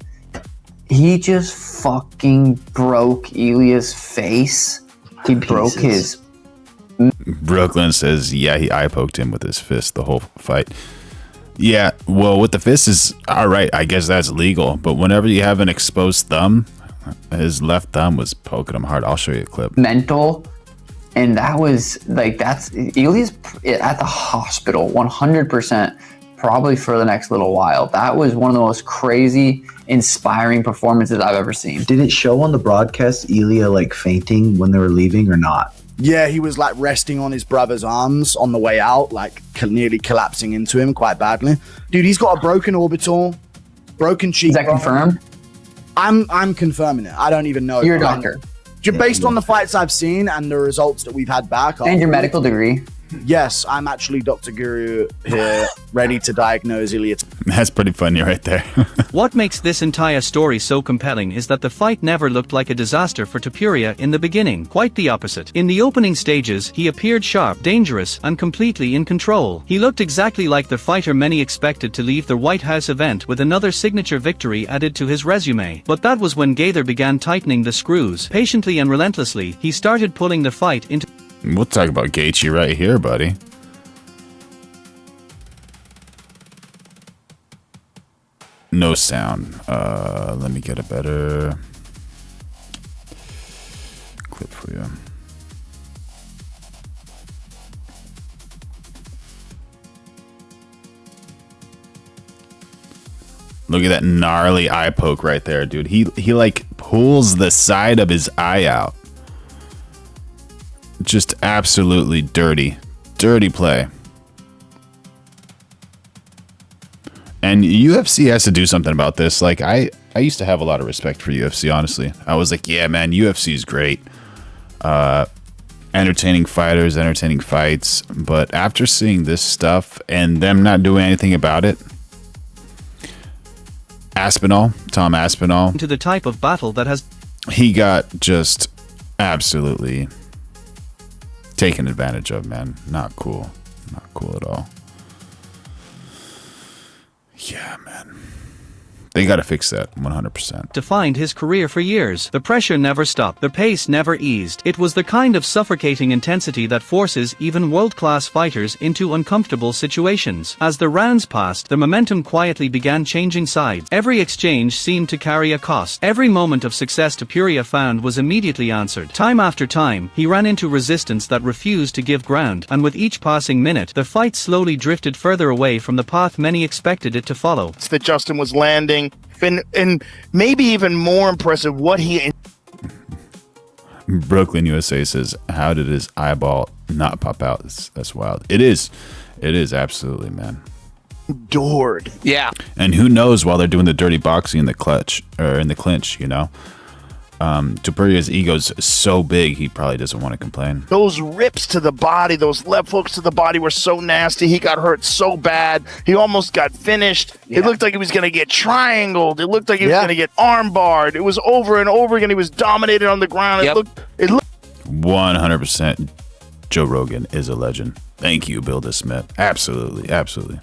He just fucking broke Ilia's face. He broke his. Brooklyn says, yeah, he eye poked him with his fist the whole fight. Yeah, well, with the fist is all right. I guess that's legal. But whenever you have an exposed thumb, his left thumb was poking him hard. I'll show you a clip. Mental. And that was like, that's Ilia's at the hospital 100%. Probably for the next little while. That was one of the most crazy, inspiring performances I've ever seen. Did it show on the broadcast Ilia like fainting when they were leaving or not? Yeah, he was like resting on his brother's arms on the way out, like nearly collapsing into him quite badly. Dude, he's got a broken orbital, broken cheekbone. Is that confirmed? I'm confirming it. I don't even know. You're a doctor. Based on the fights I've seen and the results that we've had back. And your medical degree. Yes, I'm actually Dr. Guru here, ready to diagnose Ilia. That's pretty funny right there. What makes this entire story so compelling is that the fight never looked like a disaster for Topuria in the beginning. Quite the opposite. In the opening stages, he appeared sharp, dangerous, and completely in control. He looked exactly like the fighter many expected to leave the White House event with another signature victory added to his resume. But that was when Gaethje began tightening the screws. Patiently and relentlessly, he started pulling the fight into... We'll talk about Gaethje right here, buddy. No sound. Let me get a better clip for you. Look at that gnarly eye poke right there, dude. He like pulls the side of his eye out. Just absolutely dirty play. And UFC has to do something about this. Like I used to have a lot of respect for UFC, honestly. I was like, yeah, man, UFC is great. Entertaining fighters, entertaining fights. But after seeing this stuff and them not doing anything about it, Tom Aspinall, into the type of battle that has... He got just absolutely taken advantage of, man. Not cool. Not cool at all. Yeah, man. They got to fix that 100%. Defined his career for years. The pressure never stopped. The pace never eased. It was the kind of suffocating intensity that forces even world-class fighters into uncomfortable situations. As the rounds passed, the momentum quietly began changing sides. Every exchange seemed to carry a cost. Every moment of success Topuria found was immediately answered. Time after time, he ran into resistance that refused to give ground, and with each passing minute, the fight slowly drifted further away from the path many expected it to follow. That Justin was landing. And maybe even more impressive, what he... Brooklyn, USA says, how did his eyeball not pop out? That's wild. It is absolutely, man. Adored. Yeah. And who knows while they're doing the dirty boxing in the clutch, or in the clinch, you know? Topuria's ego's so big, he probably doesn't want to complain. Those rips to the body, those left hooks to the body were so nasty. He got hurt so bad. He almost got finished. Yeah. It looked like he was going to get triangled. It looked like he was going to get arm barred. It was over and over again. He was dominated on the ground. It looked 100%. Joe Rogan is a legend. Thank you, Bill DeSmith. Absolutely, absolutely.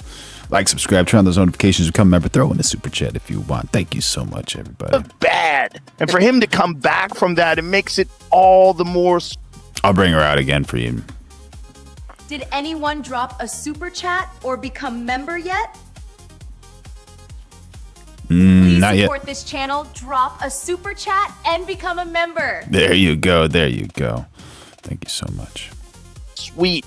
Like, subscribe, turn on those notifications, become a member, throw in a super chat if you want. Thank you so much, everybody. Bad. And for him to come back from that, it makes it all the more. I'll bring her out again for you. Did anyone drop a super chat or become member yet? Please Not yet. support this channel, drop a super chat, and become a member. There you go. There you go. Thank you so much. Sweet.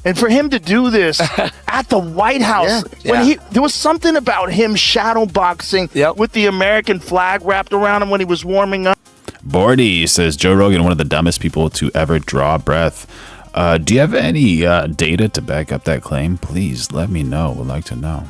And for him to do this at the White House, there was something about him shadow boxing with the American flag wrapped around him when he was warming up. Bordy says Joe Rogan, one of the dumbest people to ever draw breath. Do you have any data to back up that claim? Please let me know. Would like to know.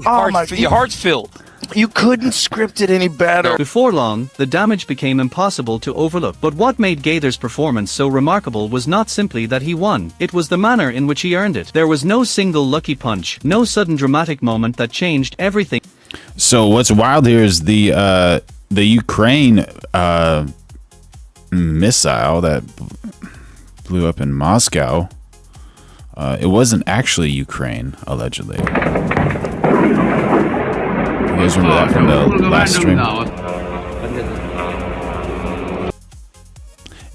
Your heart's filled. You couldn't script it any better. Before long, the damage became impossible to overlook. But what made Gaither's performance so remarkable was not simply that he won, it was the manner in which he earned it. There was no single lucky punch, no sudden dramatic moment that changed everything. So what's wild here is the Ukraine missile that blew up in Moscow. It wasn't actually Ukraine, allegedly. You guys remember that from the last stream?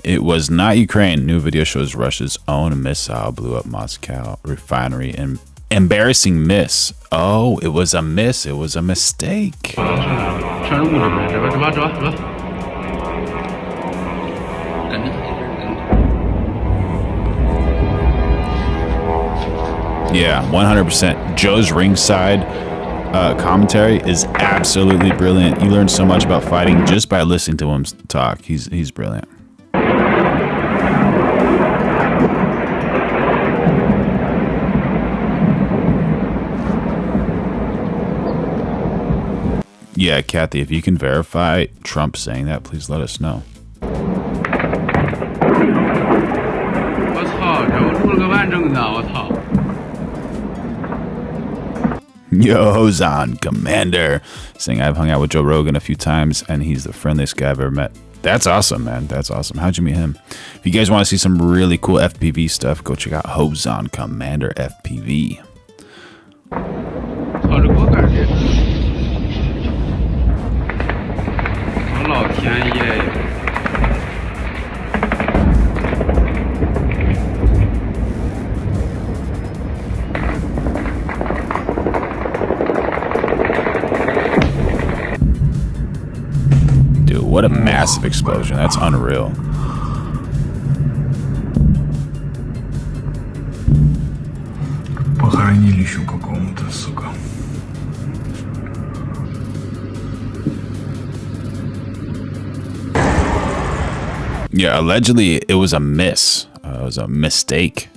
It was not Ukraine. New video shows Russia's own missile blew up Moscow refinery. And embarrassing miss. Oh, it was a miss. It was a mistake. Yeah, 100%. Joe's ringside commentary is absolutely brilliant. You learn so much about fighting just by listening to him talk. He's brilliant. Yeah, Kathy, if you can verify Trump saying that, please let us know. Yo, Hozan Commander saying I've hung out with Joe Rogan a few times and he's the friendliest guy I've ever met. That's awesome, man. That's awesome. How'd you meet him? If you guys want to see some really cool FPV stuff, go check out Hozan Commander FPV. Dude, what a massive explosion. That's unreal. Похоронили еще какого-то, сука. Yeah, allegedly it was a miss. It was a mistake.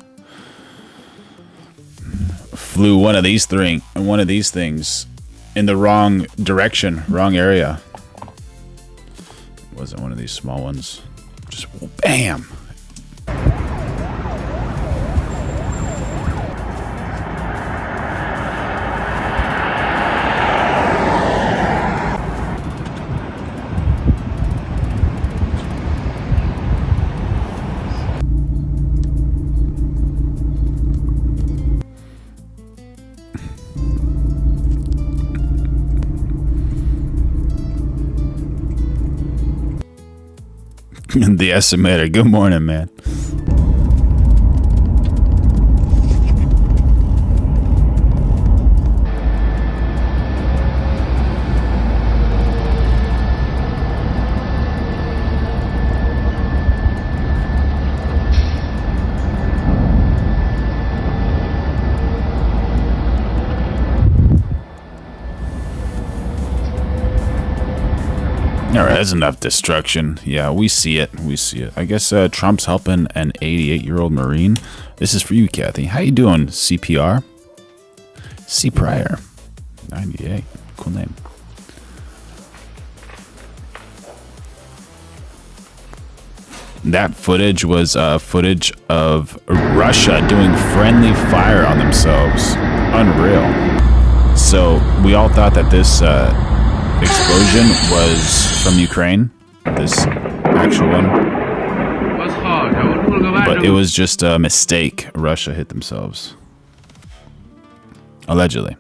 Flew one of these things in the wrong direction, wrong area. It wasn't one of these small ones. Just bam. The estimator. Good morning, man. All right, that's enough destruction. Yeah, we see it. We see it. I guess Trump's helping an 88-year-old Marine. This is for you, Kathy. How you doing, CPR? C. Pryor. 98. Cool name. That footage was footage of Russia doing friendly fire on themselves. Unreal. So we all thought that this explosion was from Ukraine. This actual one. But it was just a mistake. Russia hit themselves. Allegedly.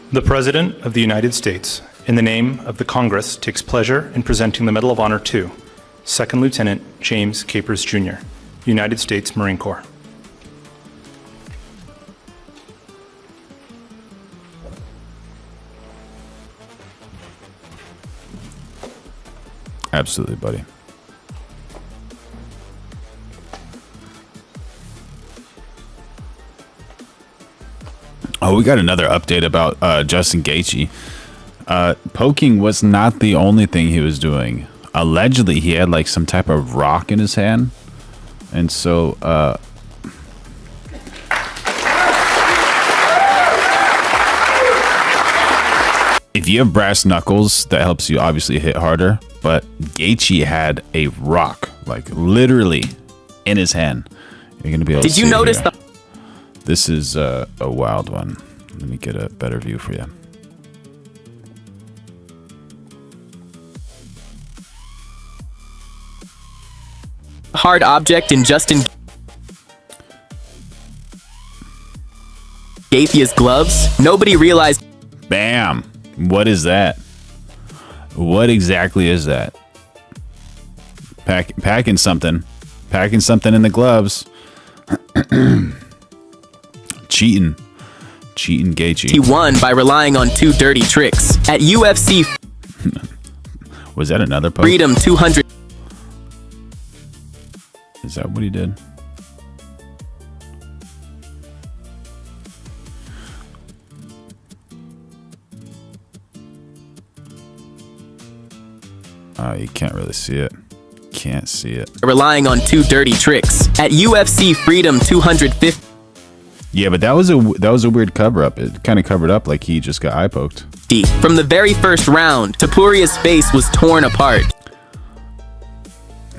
The President of the United States, in the name of the Congress, takes pleasure in presenting the Medal of Honor to Second Lieutenant James Capers, Jr., United States Marine Corps. Absolutely, buddy. Oh, we got another update about Justin Gaethje. Poking was not the only thing he was doing. Allegedly, he had like some type of rock in his hand. And so, if you have brass knuckles, that helps you obviously hit harder. But Gaethje had a rock, like literally in his hand. You're going to be able to see. Did you notice the... This is a wild one. Let me get a better view for you. Hard object in Justin Gaethje's gloves. Nobody realized. Bam. What is that? What exactly is that? Packing something. Packing something in the gloves. Cheating Gaethje. He won by relying on 2 dirty tricks. At UFC Was that another post? Freedom 200. Is that what he did? You can't really see it. Can't see it. Relying on 2 dirty tricks. At UFC Freedom 250. Yeah, but that was a weird cover up. It kind of covered up like he just got eye poked. From the very first round, Topuria's face was torn apart.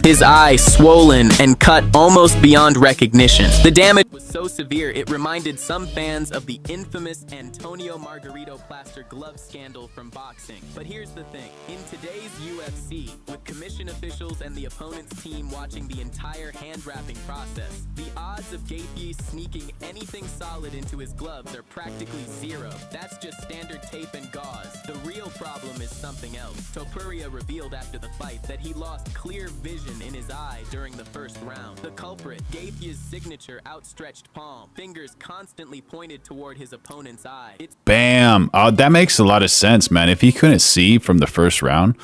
His eye swollen and cut almost beyond recognition. The damage was so severe it reminded some fans of the infamous Antonio Margarito plaster glove scandal from boxing. But here's the thing. In today's UFC, with commission officials and the opponent's team watching the entire hand-wrapping process, the odds of Gaethje sneaking anything solid into his gloves are practically zero. That's just standard tape and gauze. The real problem is something else. Topuria revealed after the fight that he lost clear vision in his eye during the first round. The culprit, Gaethje's signature outstretched palm, fingers constantly pointed toward his opponent's eye. Bam. Oh, that makes a lot of sense, man. If he couldn't see from the first round,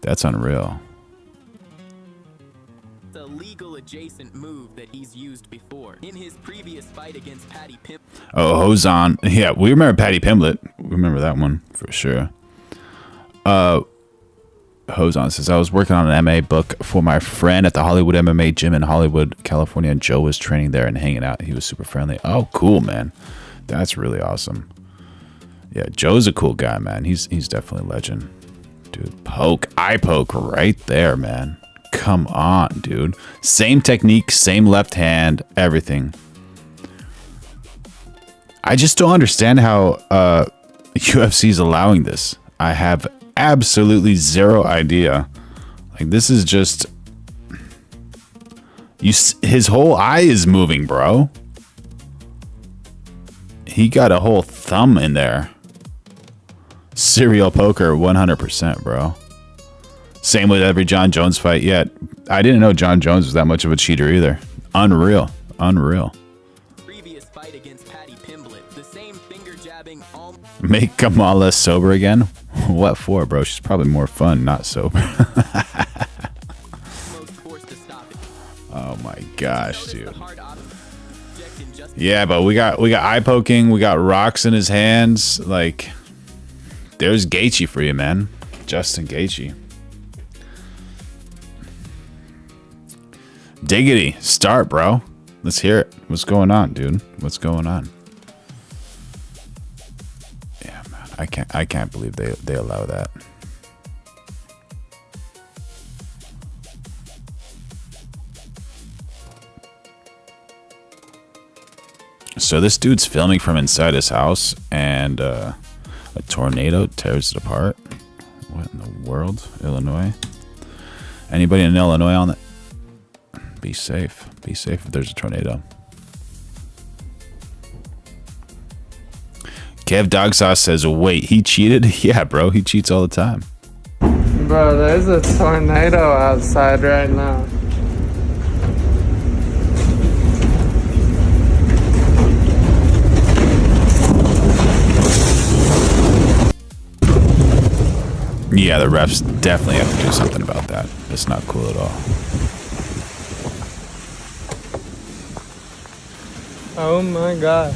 that's unreal. It's a legal adjacent move that he's used before. In his previous fight against Paddy Pimblett. Oh, Hozan. Yeah, we remember Paddy Pimblett. We remember that one for sure. Hozan says, I was working on an MMA book for my friend at the Hollywood MMA gym in Hollywood, California, and Joe was training there and hanging out. He was super friendly. Oh, cool, man. That's really awesome. Yeah, Joe's a cool guy, man. He's definitely a legend. Dude, eye poke right there, man. Come on, dude. Same technique, same left hand, everything. I just don't understand how UFC is allowing this. I have absolutely zero idea. Like, this is just his whole eye is moving, bro. He got a whole thumb in there. Serial poker 100%, bro. Same with every John Jones fight yet. I didn't know John Jones was that much of a cheater either. Unreal. Previous fight against Paddy Pimblett, the same finger jabbing Make Kamala sober again? What for, bro? She's probably more fun, not sober. Oh my gosh, dude. Yeah, but we got eye poking, we got rocks in his hands. Like, there's Gaethje for you, man. Justin Gaethje. Diggity, start, bro. Let's hear it. What's going on, dude? What's going on? Yeah, man. I can't believe they allow that. So this dude's filming from inside his house, and a tornado tears it apart. What in the world? Illinois? Anybody in Illinois on that? Be safe. Be safe if there's a tornado. Kev Dog Sauce says, wait, he cheated? Yeah, bro, he cheats all the time. Bro, there's a tornado outside right now. Yeah, the refs definitely have to do something about that. It's not cool at all. Oh my gosh.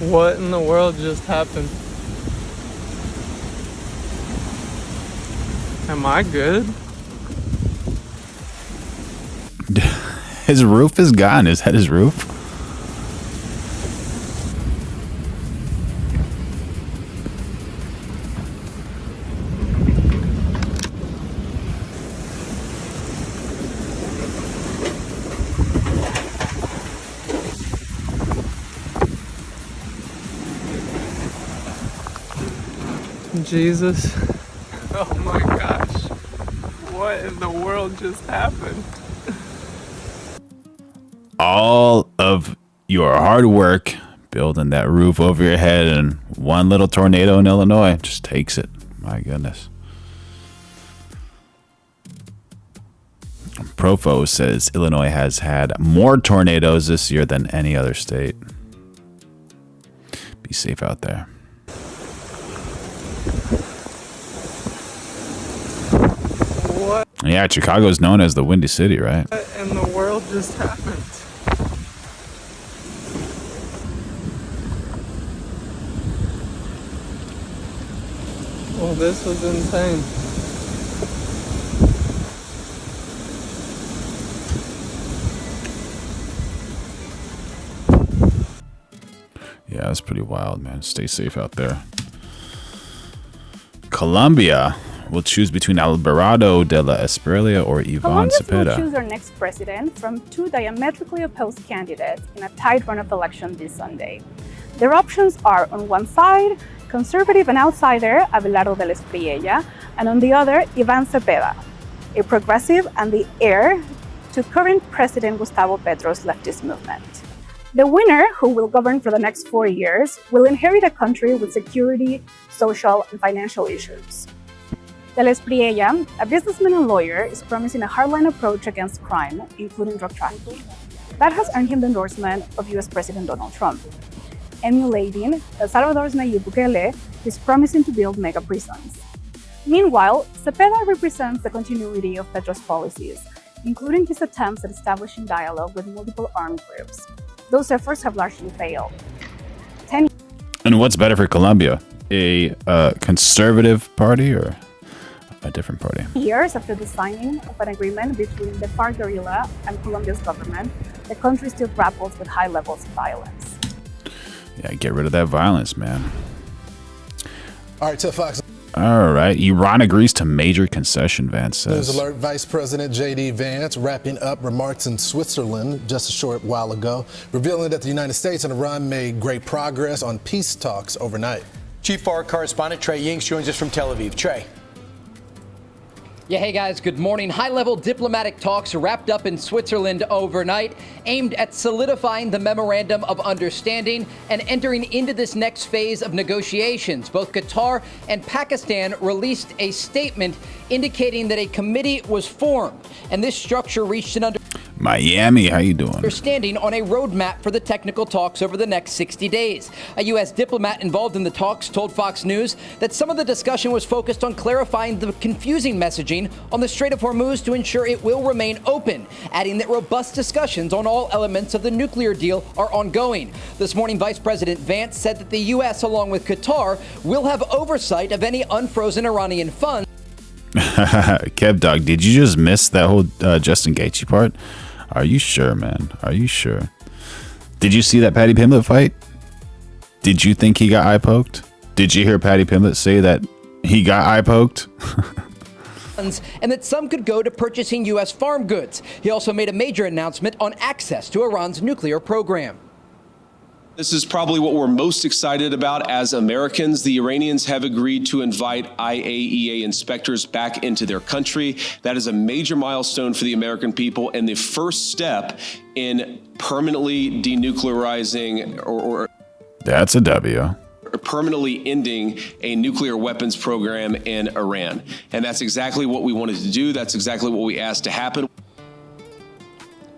What in the world just happened? Am I good? His roof is gone. Is that his roof? Jesus. Oh my gosh. What in the world just happened? All of your hard work building that roof over your head, and one little tornado in Illinois just takes it. My goodness. Profo says Illinois has had more tornadoes this year than any other state. Be safe out there. What Yeah, Chicago is known as the Windy City, right? in the world just happened? Well, this was insane. Yeah, that's pretty wild, man. Stay safe out there. Colombia will choose between Alvarado de la Espriella or Ivan Colombians will Cepeda. choose their next president from two diametrically opposed candidates in a tight runoff election this Sunday. Their options are, on one side, conservative and outsider Abelardo de la Espriella, and on the other, Ivan Cepeda, a progressive and the heir to current President Gustavo Petro's leftist movement. The winner, who will govern for the next 4 years, will inherit a country with security, social, and financial issues. De la Espriella, a businessman and lawyer, is promising a hardline approach against crime, including drug trafficking. That has earned him the endorsement of US President Donald Trump. Emulating El Salvador's Nayib Bukele, is promising to build mega prisons. Meanwhile, Cepeda represents the continuity of Petro's policies, including his attempts at establishing dialogue with multiple armed groups. Those efforts have largely failed. And what's better for Colombia? A conservative party or a different party? Years after the signing of an agreement between the FARC guerrilla and Colombia's government, the country still grapples with high levels of violence. Yeah, get rid of that violence, man. All right, Fox. All right. Iran agrees to major concession, Vance News says. alert. Vice President J.D. Vance wrapping up remarks in Switzerland just a short while ago, revealing that the United States and Iran made great progress on peace talks overnight. Chief FARC correspondent Trey Yings joins us from Tel Aviv. Trey. Yeah, hey guys, good morning. High-level diplomatic talks wrapped up in Switzerland overnight, aimed at solidifying the memorandum of understanding and entering into this next phase of negotiations. Both Qatar and Pakistan released a statement indicating that a committee was formed, and this structure reached an Miami, how you doing? understanding on a roadmap for the technical talks over the next 60 days. A U.S. diplomat involved in the talks told Fox News that some of the discussion was focused on clarifying the confusing messaging on the Strait of Hormuz to ensure it will remain open, adding that robust discussions on all elements of the nuclear deal are ongoing. This morning, Vice President Vance said that the U.S., along with Qatar, will have oversight of any unfrozen Iranian funds. Kev Dog, did you just miss that whole Justin Gaethje part? Are you sure, man? Are you sure? Did you see that Patty Pimblett fight? Did you think he got eye poked? Did you hear Patty Pimblett say that he got eye poked? And that some could go to purchasing U.S. farm goods. He also made a major announcement on access to Iran's nuclear program. This is probably what we're most excited about as Americans. The Iranians have agreed to invite IAEA inspectors back into their country. That is a major milestone for the American people and the first step in permanently denuclearizing or That's a W. permanently ending a nuclear weapons program in Iran. And that's exactly what we wanted to do. That's exactly what we asked to happen.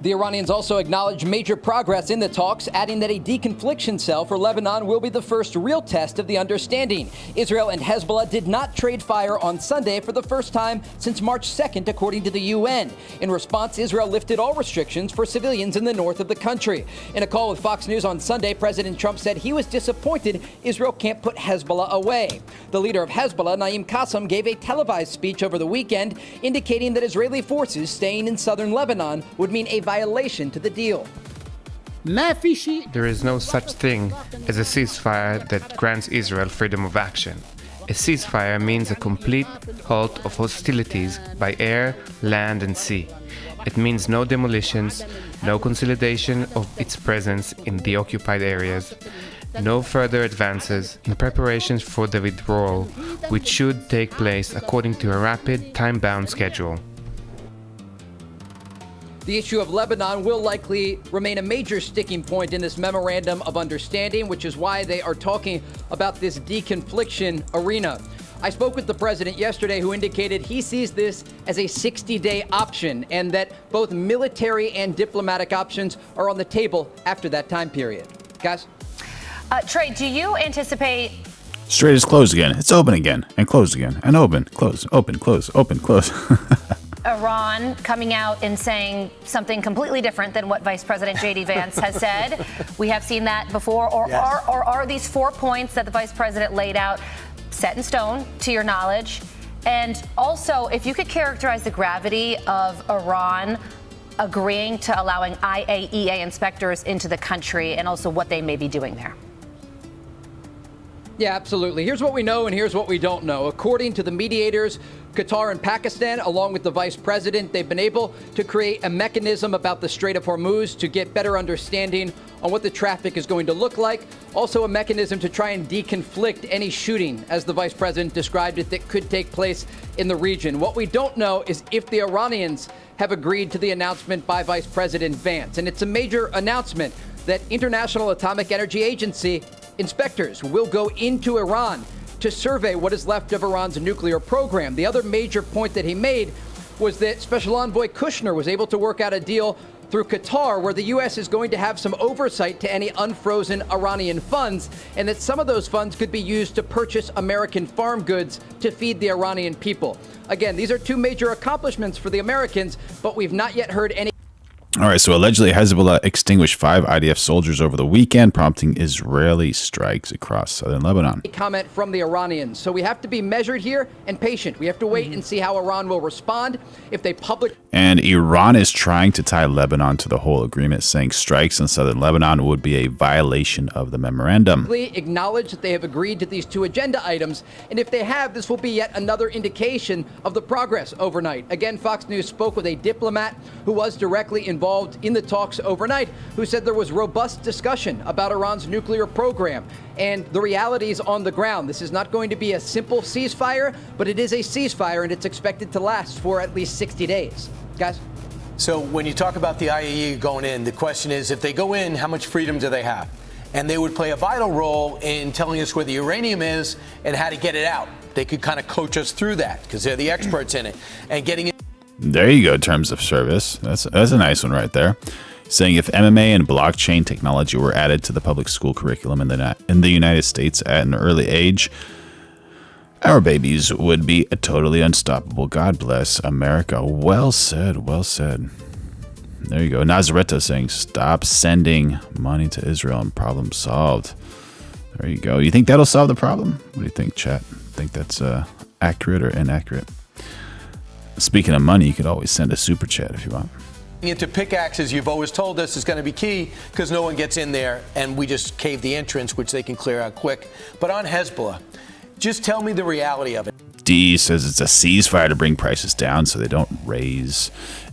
The Iranians also acknowledged major progress in the talks, adding that a deconfliction cell for Lebanon will be the first real test of the understanding. Israel and Hezbollah did not trade fire on Sunday for the first time since March 2nd, according to the UN. In response, Israel lifted all restrictions for civilians in the north of the country. In a call with Fox News on Sunday, President Trump said he was disappointed Israel can't put Hezbollah away. The leader of Hezbollah, Naim Qassem, gave a televised speech over the weekend, indicating that Israeli forces staying in southern Lebanon would mean a violation to the deal. There is no such thing as a ceasefire that grants Israel freedom of action. A ceasefire means a complete halt of hostilities by air, land, and sea. It means no demolitions, no consolidation of its presence in the occupied areas, no further advances in preparations for the withdrawal, which should take place according to a rapid, time-bound schedule. The issue of Lebanon will likely remain a major sticking point in this memorandum of understanding, which is why they are talking about this deconfliction arena. I spoke with the president yesterday, who indicated he sees this as a 60-day option and that both military and diplomatic options are on the table after that time period. Guys? Trey, do you anticipate... Strait is closed again. It's open again and closed again and open, close, open, close, open, close. Iran coming out and saying something completely different than what Vice President J.D. Vance has said? We have seen that before. Or, Yes. are these 4 points that the Vice President laid out set in stone, to your knowledge? And also, if you could characterize the gravity of Iran agreeing to allowing IAEA inspectors into the country and also what they may be doing there. Yeah, absolutely. Here's what we know and here's what we don't know. According to the mediators, Qatar and Pakistan, along with the vice president, they've been able to create a mechanism about the Strait of Hormuz to get better understanding on what the traffic is going to look like. Also a mechanism to try and deconflict any shooting, as the vice president described it, that could take place in the region. What we don't know is if the Iranians have agreed to the announcement by Vice President Vance. And it's a major announcement that International Atomic Energy Agency inspectors will go into Iran to survey what is left of Iran's nuclear program. The other major point that he made was that Special Envoy Kushner was able to work out a deal through Qatar where the U.S. is going to have some oversight to any unfrozen Iranian funds, and that some of those funds could be used to purchase American farm goods to feed the Iranian people. Again, these are two major accomplishments for the Americans, but we've not yet heard any. All right, so allegedly Hezbollah extinguished 5 IDF soldiers over the weekend, prompting Israeli strikes across southern Lebanon. Comment from the Iranians. So we have to be measured here and patient. We have to wait and see how Iran will respond. If they public. And Iran is trying to tie Lebanon to the whole agreement, saying strikes in southern Lebanon would be a violation of the memorandum. Acknowledge that they have agreed to these 2 agenda items, and if they have, this will be yet another indication of the progress overnight. Again, Fox News spoke with a diplomat who was directly involved in the talks overnight, who said there was robust discussion about Iran's nuclear program and the realities on the ground. This is not going to be a simple ceasefire, but it is a ceasefire, and it's expected to last for at least 60 days. Guys? So when you talk about the IAEA going in, the question is, if they go in, how much freedom do they have? And they would play a vital role in telling us where the uranium is and how to get it out. They could kind of coach us through that because they're the experts in it. And getting it. There you go, terms of service. That's a nice one right there. Saying if MMA and blockchain technology were added to the public school curriculum in the United States at an early age, our babies would be totally unstoppable. God bless America. Well said, well said. There you go. Nazareta saying stop sending money to Israel and problem solved. There you go. You think that'll solve the problem? What do you think, chat? Think that's accurate or inaccurate? Speaking of money, you could always send a super chat if you want. Into pickaxes, you've always told us, is going to be key because no one gets in there and we just cave the entrance, which they can clear out quick. But on Hezbollah, just tell me the reality of it. D says it's a ceasefire to bring prices down so they don't raise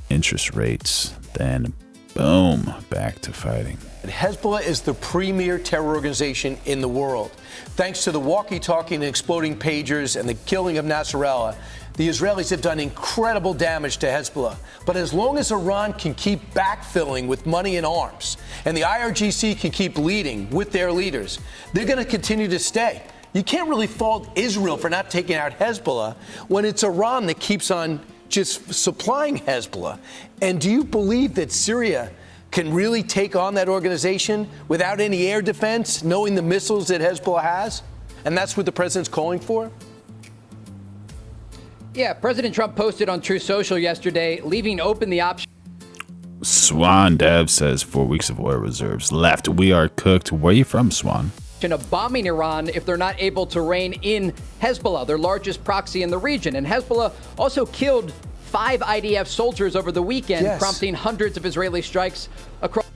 interest rates. Then Boom, back to fighting. Hezbollah is the premier terror organization in the world. Thanks to the walkie-talkie and exploding pagers and the killing of Nasrallah, the Israelis have done incredible damage to Hezbollah. But as long as Iran can keep backfilling with money and arms, and the IRGC can keep leading with their leaders, they're going to continue to stay. You can't really fault Israel for not taking out Hezbollah when it's Iran that keeps on just supplying Hezbollah. And do you believe that Syria can really take on that organization without any air defense, knowing the missiles that Hezbollah has? And that's what the president's calling for? Yeah, President Trump posted on Truth Social yesterday, leaving open the option. Swan Dev says 4 weeks of oil reserves left. We are cooked. Where are you from, Swan? Of bombing Iran if they're not able to rein in Hezbollah, their largest proxy in the region. And Hezbollah also killed 5 IDF soldiers over the weekend, prompting hundreds of Israeli strikes across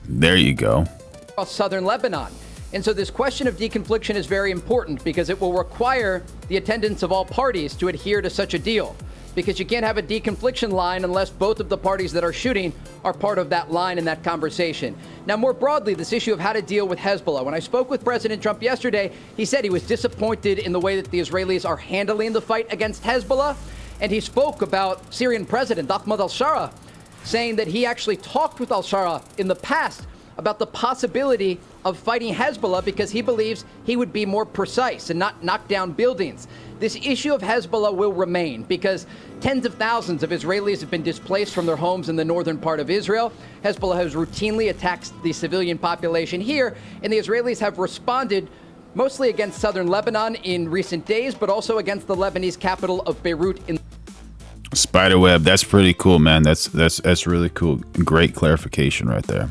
southern Lebanon. And so this question of deconfliction is very important because it will require the attendance of all parties to adhere to such a deal. Because you can't have a deconfliction line unless both of the parties that are shooting are part of that line in that conversation. Now, more broadly, this issue of how to deal with Hezbollah. When I spoke with President Trump yesterday, he said he was disappointed in the way that the Israelis are handling the fight against Hezbollah. And he spoke about Syrian President Ahmad al-Shara, saying that he actually talked with al-Shara in the past about the possibility of fighting Hezbollah because he believes he would be more precise and not knock down buildings. This issue of Hezbollah will remain because tens of thousands of Israelis have been displaced from their homes in the northern part of Israel. Hezbollah has routinely attacked the civilian population here, and the Israelis have responded mostly against southern Lebanon in recent days, but also against the Lebanese capital of Beirut. Spiderweb, that's pretty cool, man. That's really cool. Great clarification right there.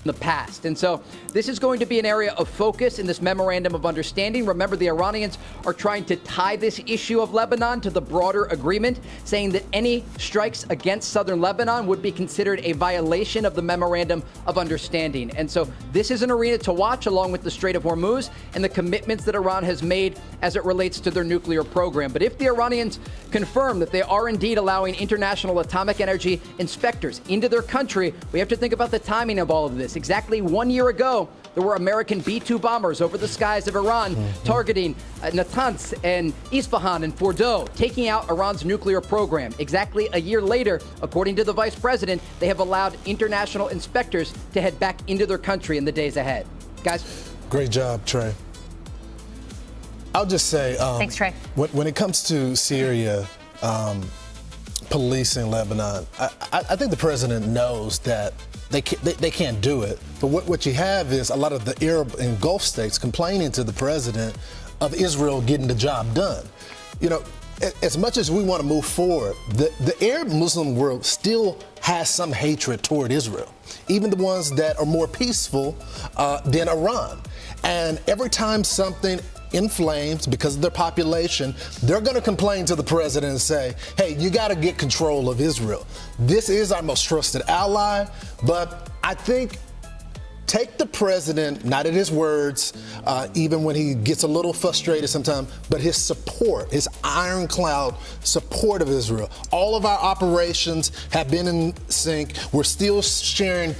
The past. And so this is going to be an area of focus in this memorandum of understanding. Remember, the Iranians are trying to tie this issue of Lebanon to the broader agreement, saying that any strikes against southern Lebanon would be considered a violation of the memorandum of understanding. And so this is an arena to watch along with the Strait of Hormuz and the commitments that Iran has made as it relates to their nuclear program. But if the Iranians confirm that they are indeed allowing international atomic energy inspectors into their country, we have to think about the timing of all of this. Exactly 1 year ago, there were American B-2 bombers over the skies of Iran targeting Natanz and Isfahan and Fordow, taking out Iran's nuclear program. Exactly a year later, according to the vice president, they have allowed international inspectors to head back into their country in the days ahead. Guys? Great job, Trey. I'll just say, thanks, Trey. When it comes to Syria, policing Lebanon, I think the president knows that they can't do it. But what you have is a lot of the Arab and Gulf states complaining to the president of Israel getting the job done. You know, as much as we want to move forward, the Arab Muslim world still has some hatred toward Israel, even the ones that are more peaceful than Iran. And every time something inflames because of their population, they're going to complain to the president and say, hey, you got to get control of Israel. This is our most trusted ally, but I think take the president, not at his words, even when he gets a little frustrated sometimes, but his support, his ironclad support of Israel. All of our operations have been in sync. We're still sharing,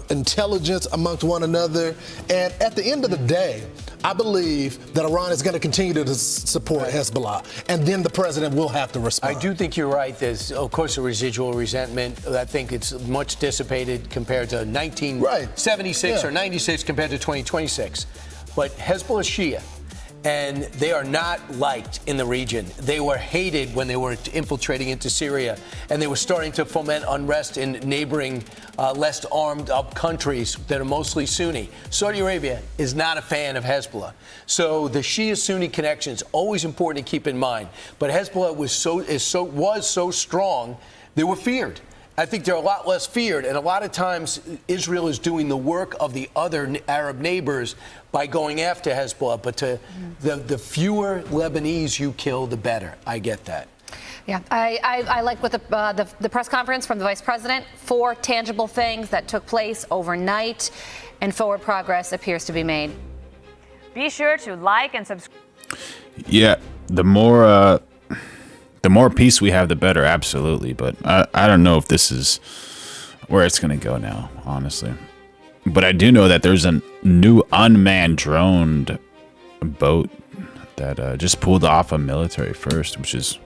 intelligence amongst one another. And at the end of the day, I believe that Iran is going to continue to support Hezbollah, and then the president will have to respond. I do think you're right. There's, of course, a residual resentment. I think it's much dissipated compared to 1976 or 96 compared to 2026. But Hezbollah is Shia, and they are not liked in the region. They were hated when they were infiltrating into Syria, and they were starting to foment unrest in neighboring, less armed up countries that are mostly Sunni. Saudi Arabia is not a fan of Hezbollah. So the Shia-Sunni connection is always important to keep in mind. But Hezbollah was so strong, they were feared. I think they're a lot less feared, and a lot of times Israel is doing the work of the other Arab neighbors by going after Hezbollah. But the fewer Lebanese you kill, the better. I get that. Yeah, I like what the press conference from the vice president. 4 tangible things that took place overnight, and forward progress appears to be made. Be sure to like and subscribe. Yeah, the more peace we have, the better. Absolutely. But I don't know if this is where it's going to go now, honestly. But I do know that there's a new unmanned droned boat that just pulled off a military first, which is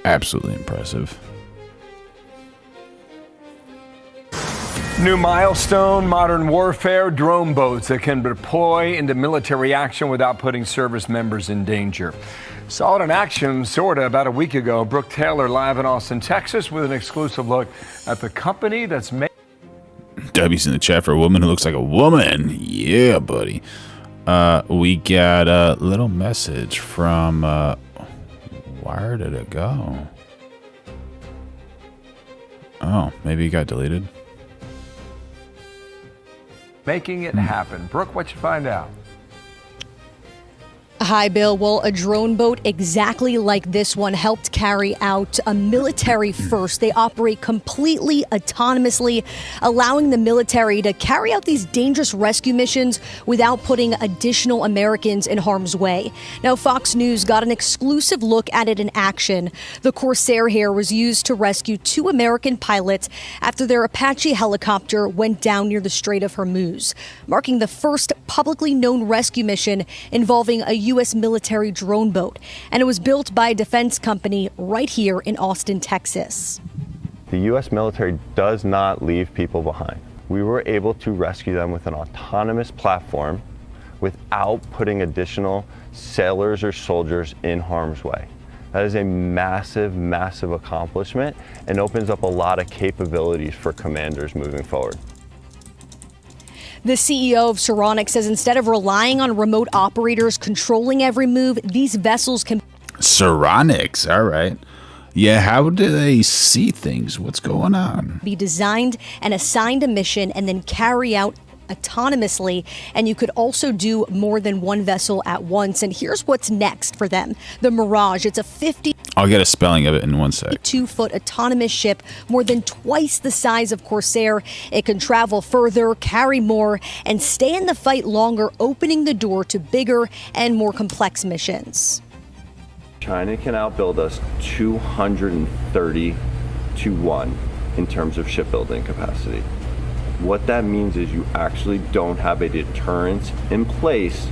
absolutely impressive. New milestone, modern warfare, drone boats that can deploy into military action without putting service members in danger. Saw it in action, sorta, about a week ago. Brooke Taylor live in Austin, Texas, with an exclusive look at the company that's made. W's in the chat for a woman who looks like a woman. Yeah, buddy. We got a little message from, where did it go? Oh, maybe it got deleted. Making it happen. Brooke, what you find out? Hi, Bill. Well, a drone boat exactly like this one helped carry out a military first. They operate completely autonomously, allowing the military to carry out these dangerous rescue missions without putting additional Americans in harm's way. Now, Fox News got an exclusive look at it in action. The Corsair here was used to rescue 2 American pilots after their Apache helicopter went down near the Strait of Hormuz, marking the first publicly known rescue mission involving a U.S. military drone boat, and it was built by a defense company right here in Austin, Texas. The U.S. military does not leave people behind. We were able to rescue them with an autonomous platform without putting additional sailors or soldiers in harm's way. That is a massive, massive accomplishment and opens up a lot of capabilities for commanders moving forward. The CEO of Saronic says instead of relying on remote operators controlling every move, these vessels can... Saronics, all right. Yeah, how do they see things? What's going on? ...be designed and assigned a mission and then carry out autonomously, and you could also do more than one vessel at once. And here's what's next for them. The Mirage, it's a 50... I'll get a spelling of it in one sec. 2-foot autonomous ship, more than twice the size of Corsair. It can travel further, carry more, and stay in the fight longer, opening the door to bigger and more complex missions. China can outbuild us 230 to 1 in terms of shipbuilding capacity. What that means is you actually don't have a deterrence in place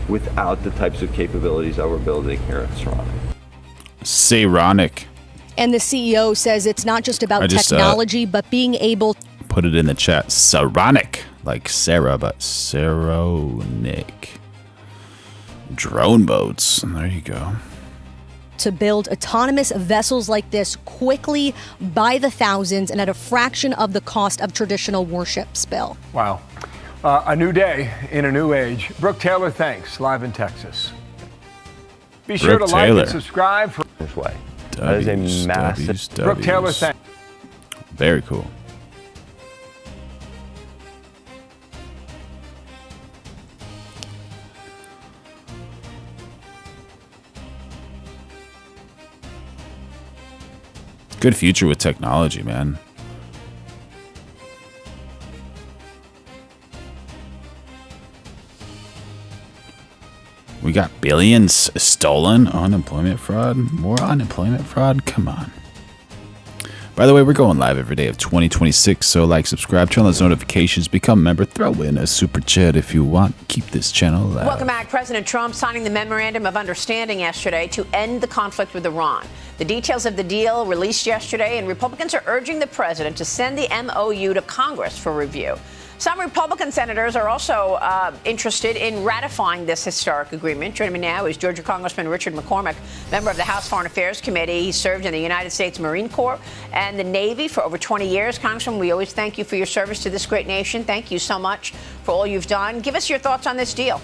without the types of capabilities that we're building here at Saronic. Saronic. And the CEO says it's not just about technology, but being able... Put it in the chat. Saronic. Like Sarah, but Saronic. Drone boats. There you go. To build autonomous vessels like this quickly by the thousands and at a fraction of the cost of traditional warships, Bill. Wow. A new day in a new age. Brooke Taylor, thanks. Live in Texas. Be sure to like and subscribe for this way. That is a massive. Brooke Taylor, thanks. Very cool. Good future with technology, man. We got billions stolen. Unemployment fraud. More unemployment fraud. Come on. By the way, we're going live every day of 2026, so like, subscribe, turn on those notifications, become a member, throw in a super chat if you want. Keep this channel alive. Welcome back. President Trump signing the Memorandum of Understanding yesterday to end the conflict with Iran. The details of the deal released yesterday, and Republicans are urging the president to send the MOU to Congress for review. Some Republican senators are also interested in ratifying this historic agreement. Joining me now is Georgia Congressman Richard McCormick, member of the House Foreign Affairs Committee. He served in the United States Marine Corps and the Navy for over 20 years. Congressman, we always thank you for your service to this great nation. Thank you so much for all you've done. Give us your thoughts on this deal.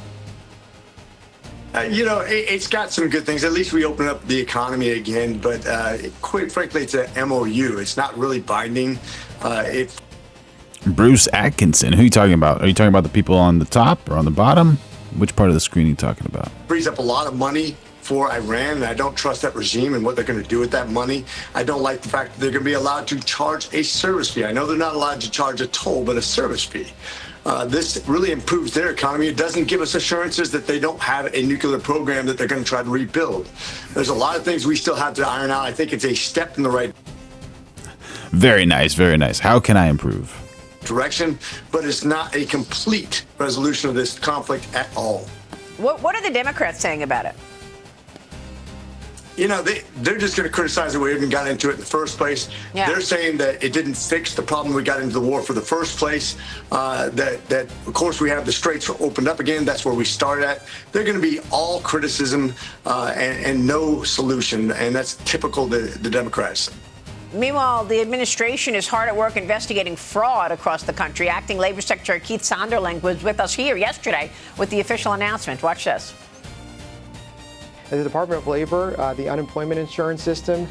It's got some good things. At least we open up the economy again. But quite frankly, it's an MOU. It's not really binding. Bruce Atkinson. Who are you talking about? Are you talking about the people on the top or on the bottom? Which part of the screen are you talking about? Frees up a lot of money for Iran, and I don't trust that regime and what they're going to do with that money. I don't like the fact that they're going to be allowed to charge a service fee. I know they're not allowed to charge a toll, but a service fee. This really improves their economy. It doesn't give us assurances that they don't have a nuclear program that they're going to try to rebuild. There's a lot of things we still have to iron out. I think it's a step in the right. Very nice, very nice. How can I improve? Direction, but it's not a complete resolution of this conflict at all. What are the Democrats saying about it? You know, they're just going to criticize that we even got into it in the first place. Yeah. They're saying that it didn't fix the problem we got into the war for the first place. That of course, we have the straits opened up again. That's where we start at. They're going to be all criticism and no solution, and that's typical the Democrats. Meanwhile, the administration is hard at work investigating fraud across the country. Acting Labor Secretary Keith Sonderling was with us here yesterday with the official announcement. Watch this. The Department of Labor, the unemployment insurance system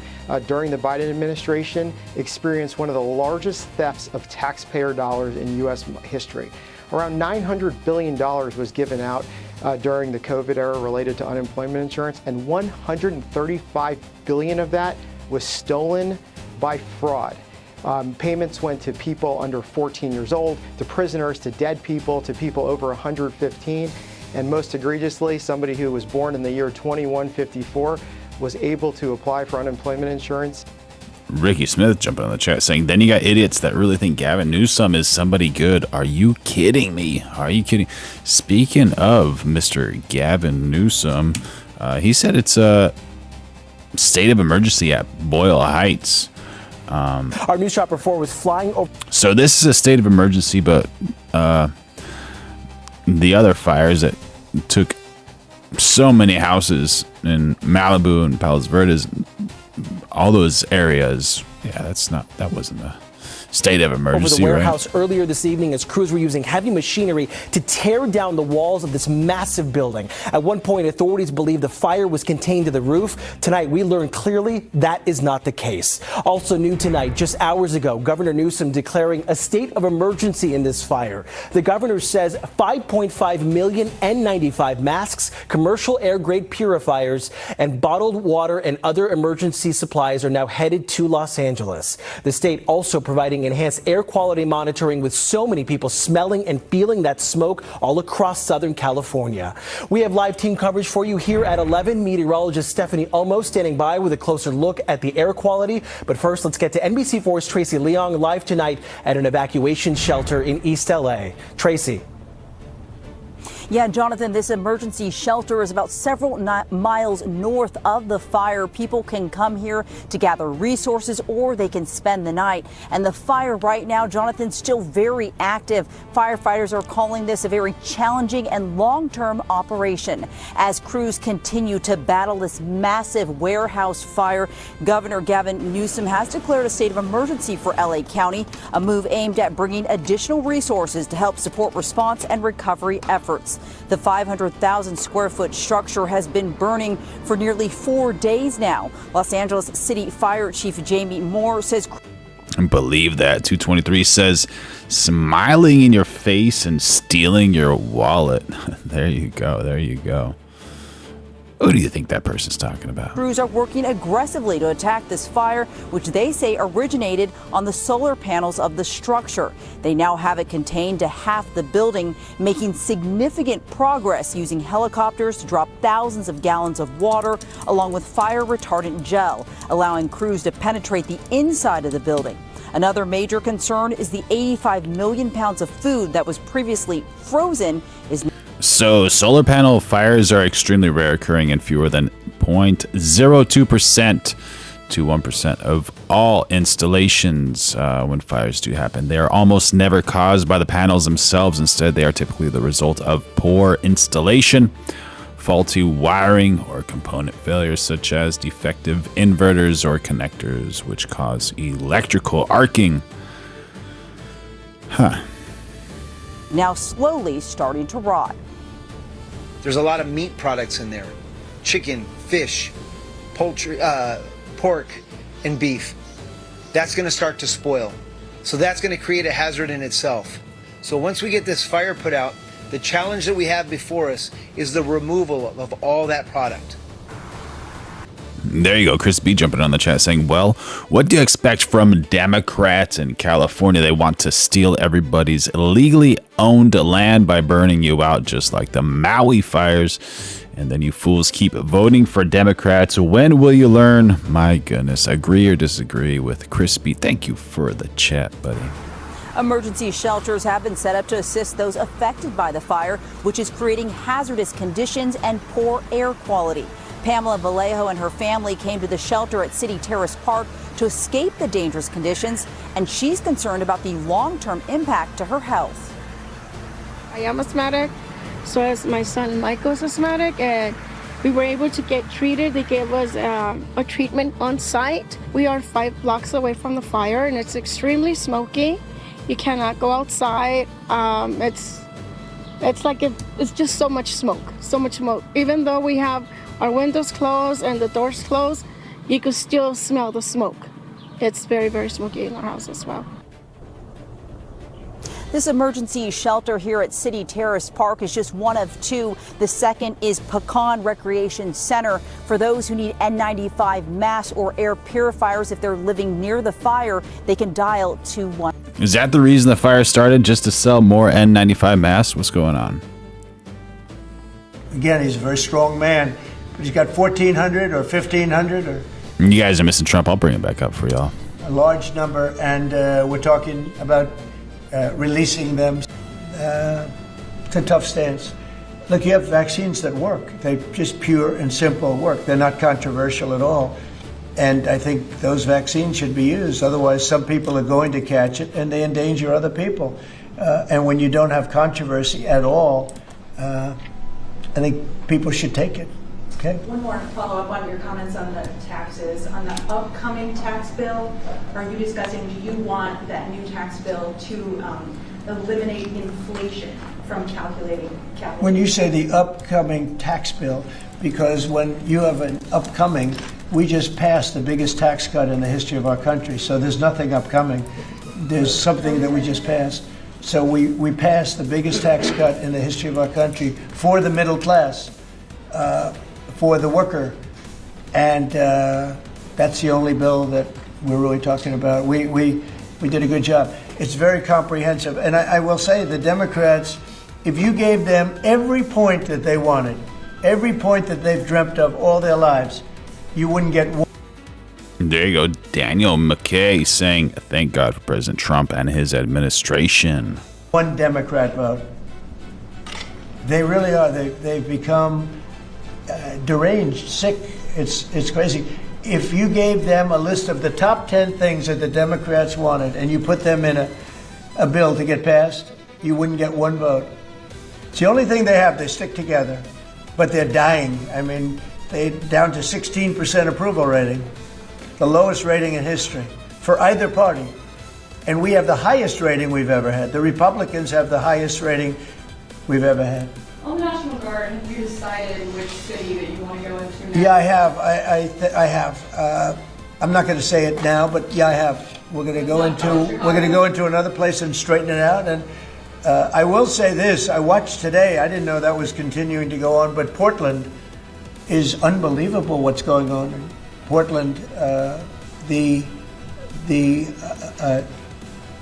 during the Biden administration experienced one of the largest thefts of taxpayer dollars in U.S. history. Around $900 billion was given out during the COVID era related to unemployment insurance, and $135 billion of that was stolen by fraud. Payments went to people under 14 years old, to prisoners, to dead people, to people over 115. And most egregiously, somebody who was born in the year 2154 was able to apply for unemployment insurance. Ricky Smith jumping on the chat saying, then you got idiots that really think Gavin Newsom is somebody good. Are you kidding me? Are you kidding? Speaking of Mr. Gavin Newsom, he said it's a state of emergency at Boyle Heights. Our News Shopper 4 was flying over. So this is a state of emergency, but the other fires that took so many houses in Malibu and Palos Verdes, all those areas, yeah, that wasn't a state of emergency, over the warehouse right? earlier this evening as crews were using heavy machinery to tear down the walls of this massive building. At one point, authorities believed the fire was contained to the roof. Tonight, we learned clearly that is not the case. Also new tonight, just hours ago, Governor Newsom declaring a state of emergency in this fire. The governor says 5.5 million N95 masks, commercial air-grade purifiers, and bottled water and other emergency supplies are now headed to Los Angeles. The state also providing enhanced air quality monitoring with so many people smelling and feeling that smoke all across Southern California. We have live team coverage for you here at 11. Meteorologist Stephanie Olmo standing by with a closer look at the air quality. But first, let's get to NBC4's Tracy Leong live tonight at an evacuation shelter in East LA. Tracy. Yeah, Jonathan, this emergency shelter is about several miles north of the fire. People can come here to gather resources or they can spend the night. And the fire right now, Jonathan, still very active. Firefighters are calling this a very challenging and long-term operation. As crews continue to battle this massive warehouse fire, Governor Gavin Newsom has declared a state of emergency for LA County, a move aimed at bringing additional resources to help support response and recovery efforts. The 500,000 square foot structure has been burning for nearly 4 days now. Los Angeles City Fire Chief Jamie Moore says. Believe that. 223 says, smiling in your face and stealing your wallet. There you go. There you go. Who do you think that person's talking about? Crews are working aggressively to attack this fire, which they say originated on the solar panels of the structure. They now have it contained to half the building, making significant progress using helicopters to drop thousands of gallons of water along with fire retardant gel, allowing crews to penetrate the inside of the building. Another major concern is the 85 million pounds of food that was previously frozen is. So solar panel fires are extremely rare, occurring in fewer than 0.02% to 1% of all installations when fires do happen. They are almost never caused by the panels themselves. Instead, they are typically the result of poor installation, faulty wiring, or component failures such as defective inverters or connectors, which cause electrical arcing. Now slowly starting to rot. There's a lot of meat products in there. Chicken, fish, poultry, pork, and beef. That's going to start to spoil. So that's going to create a hazard in itself. So once we get this fire put out, the challenge that we have before us is the removal of all that product. There you go. Chris B jumping on the chat saying, well, what do you expect from Democrats in California? They want to steal everybody's illegally owned land by burning you out, just like the Maui fires And then you fools keep voting for Democrats. When will you learn? My goodness. Agree or disagree with Crispy? Thank you for the chat, buddy. Emergency shelters have been set up to assist those affected by the fire, which is creating hazardous conditions and poor air quality. Pamela Vallejo and her family came to the shelter at City Terrace Park to escape the dangerous conditions, and she's concerned about the long-term impact to her health. I am asthmatic, so is my son Michael's asthmatic, and we were able to get treated. They gave us a treatment on site. We are 5 blocks away from the fire, and it's extremely smoky. You cannot go outside. It's like it's just so much smoke, so much smoke. Even though we have our windows closed and the doors closed, you could still smell the smoke. It's very, very smoky in our house as well. This emergency shelter here at City Terrace Park is just one of 2. The second is Pecan Recreation Center for those who need N95 masks or air purifiers. If they're living near the fire, they can dial 21. Is that the reason the fire started? Just to sell more N95 masks? What's going on? Again, he's a very strong man, but he's got 1,400 or 1,500 or You guys are missing Trump. I'll bring it back up for y'all. a large number, and we're talking about releasing them. It's a tough stance. Look, you have vaccines that work. They just pure and simple work. They're not controversial at all. And I think those vaccines should be used. Otherwise, some people are going to catch it and they endanger other people. And when you don't have controversy at all, I think people should take it. Okay. One more follow-up on your comments on the taxes. On the upcoming tax bill, are you discussing, do you want that new tax bill to eliminate inflation from calculating capital? When you say the upcoming tax bill, because when you have an upcoming, we just passed the biggest tax cut in the history of our country. So there's nothing upcoming. There's something that we just passed. So we passed the biggest tax cut in the history of our country for the middle class, for the worker. And that's the only bill that we're really talking about. We did a good job. It's very comprehensive. And I will say the Democrats, if you gave them every point that they wanted, every point that they've dreamt of all their lives, you wouldn't get one. There you go. Daniel McKay saying, thank God for President Trump and his administration. One Democrat vote. They really are. They've become deranged, sick. It's crazy. If you gave them a list of the top 10 things that the Democrats wanted and you put them in a bill to get passed, you wouldn't get one vote. It's the only thing they have. They stick together. But they're dying. I mean, they're down to 16% approval rating, the lowest rating in history for either party. And we have the highest rating we've ever had. The Republicans have the highest rating we've ever had. On the National Guard, have you decided which city that you want to go into next? Yeah, I have. I have. I'm not going to say it now, but yeah, I have. We're going to go into another place and straighten it out. And I will say this: I watched today. I didn't know that was continuing to go on, but Portland is unbelievable. What's going on in Portland? The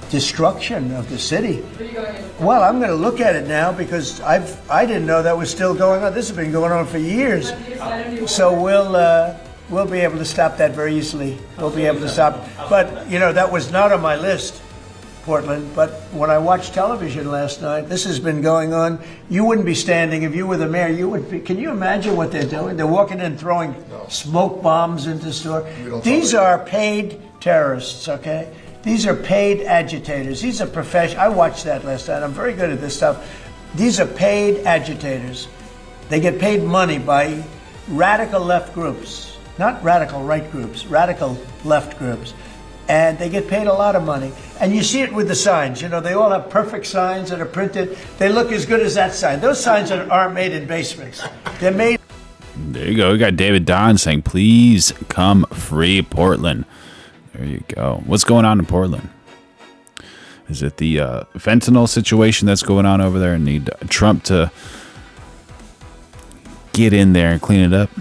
destruction of the city. Well, I'm going to look at it now because I didn't know that was still going on. This has been going on for years. So we'll be able to stop that very easily. We'll be able to stop. But you know, that was not on my list, Portland. But when I watched television last night, this has been going on. You wouldn't be standing if you were the mayor. You would be. Can you imagine what they're doing? They're walking in throwing smoke bombs into stores. These are paid terrorists. Okay. These are paid agitators. These are professional. I watched that last night. I'm very good at this stuff. These are paid agitators. They get paid money by radical left groups, not radical right groups, radical left groups. And they get paid a lot of money. And you see it with the signs. You know, they all have perfect signs that are printed. They look as good as that sign. Those signs aren't made in basements. They're made. There you go. We got David Don saying, please come free Portland. There you go. What's going on in Portland? Is it the fentanyl situation that's going on over there and need Trump to get in there and clean it up?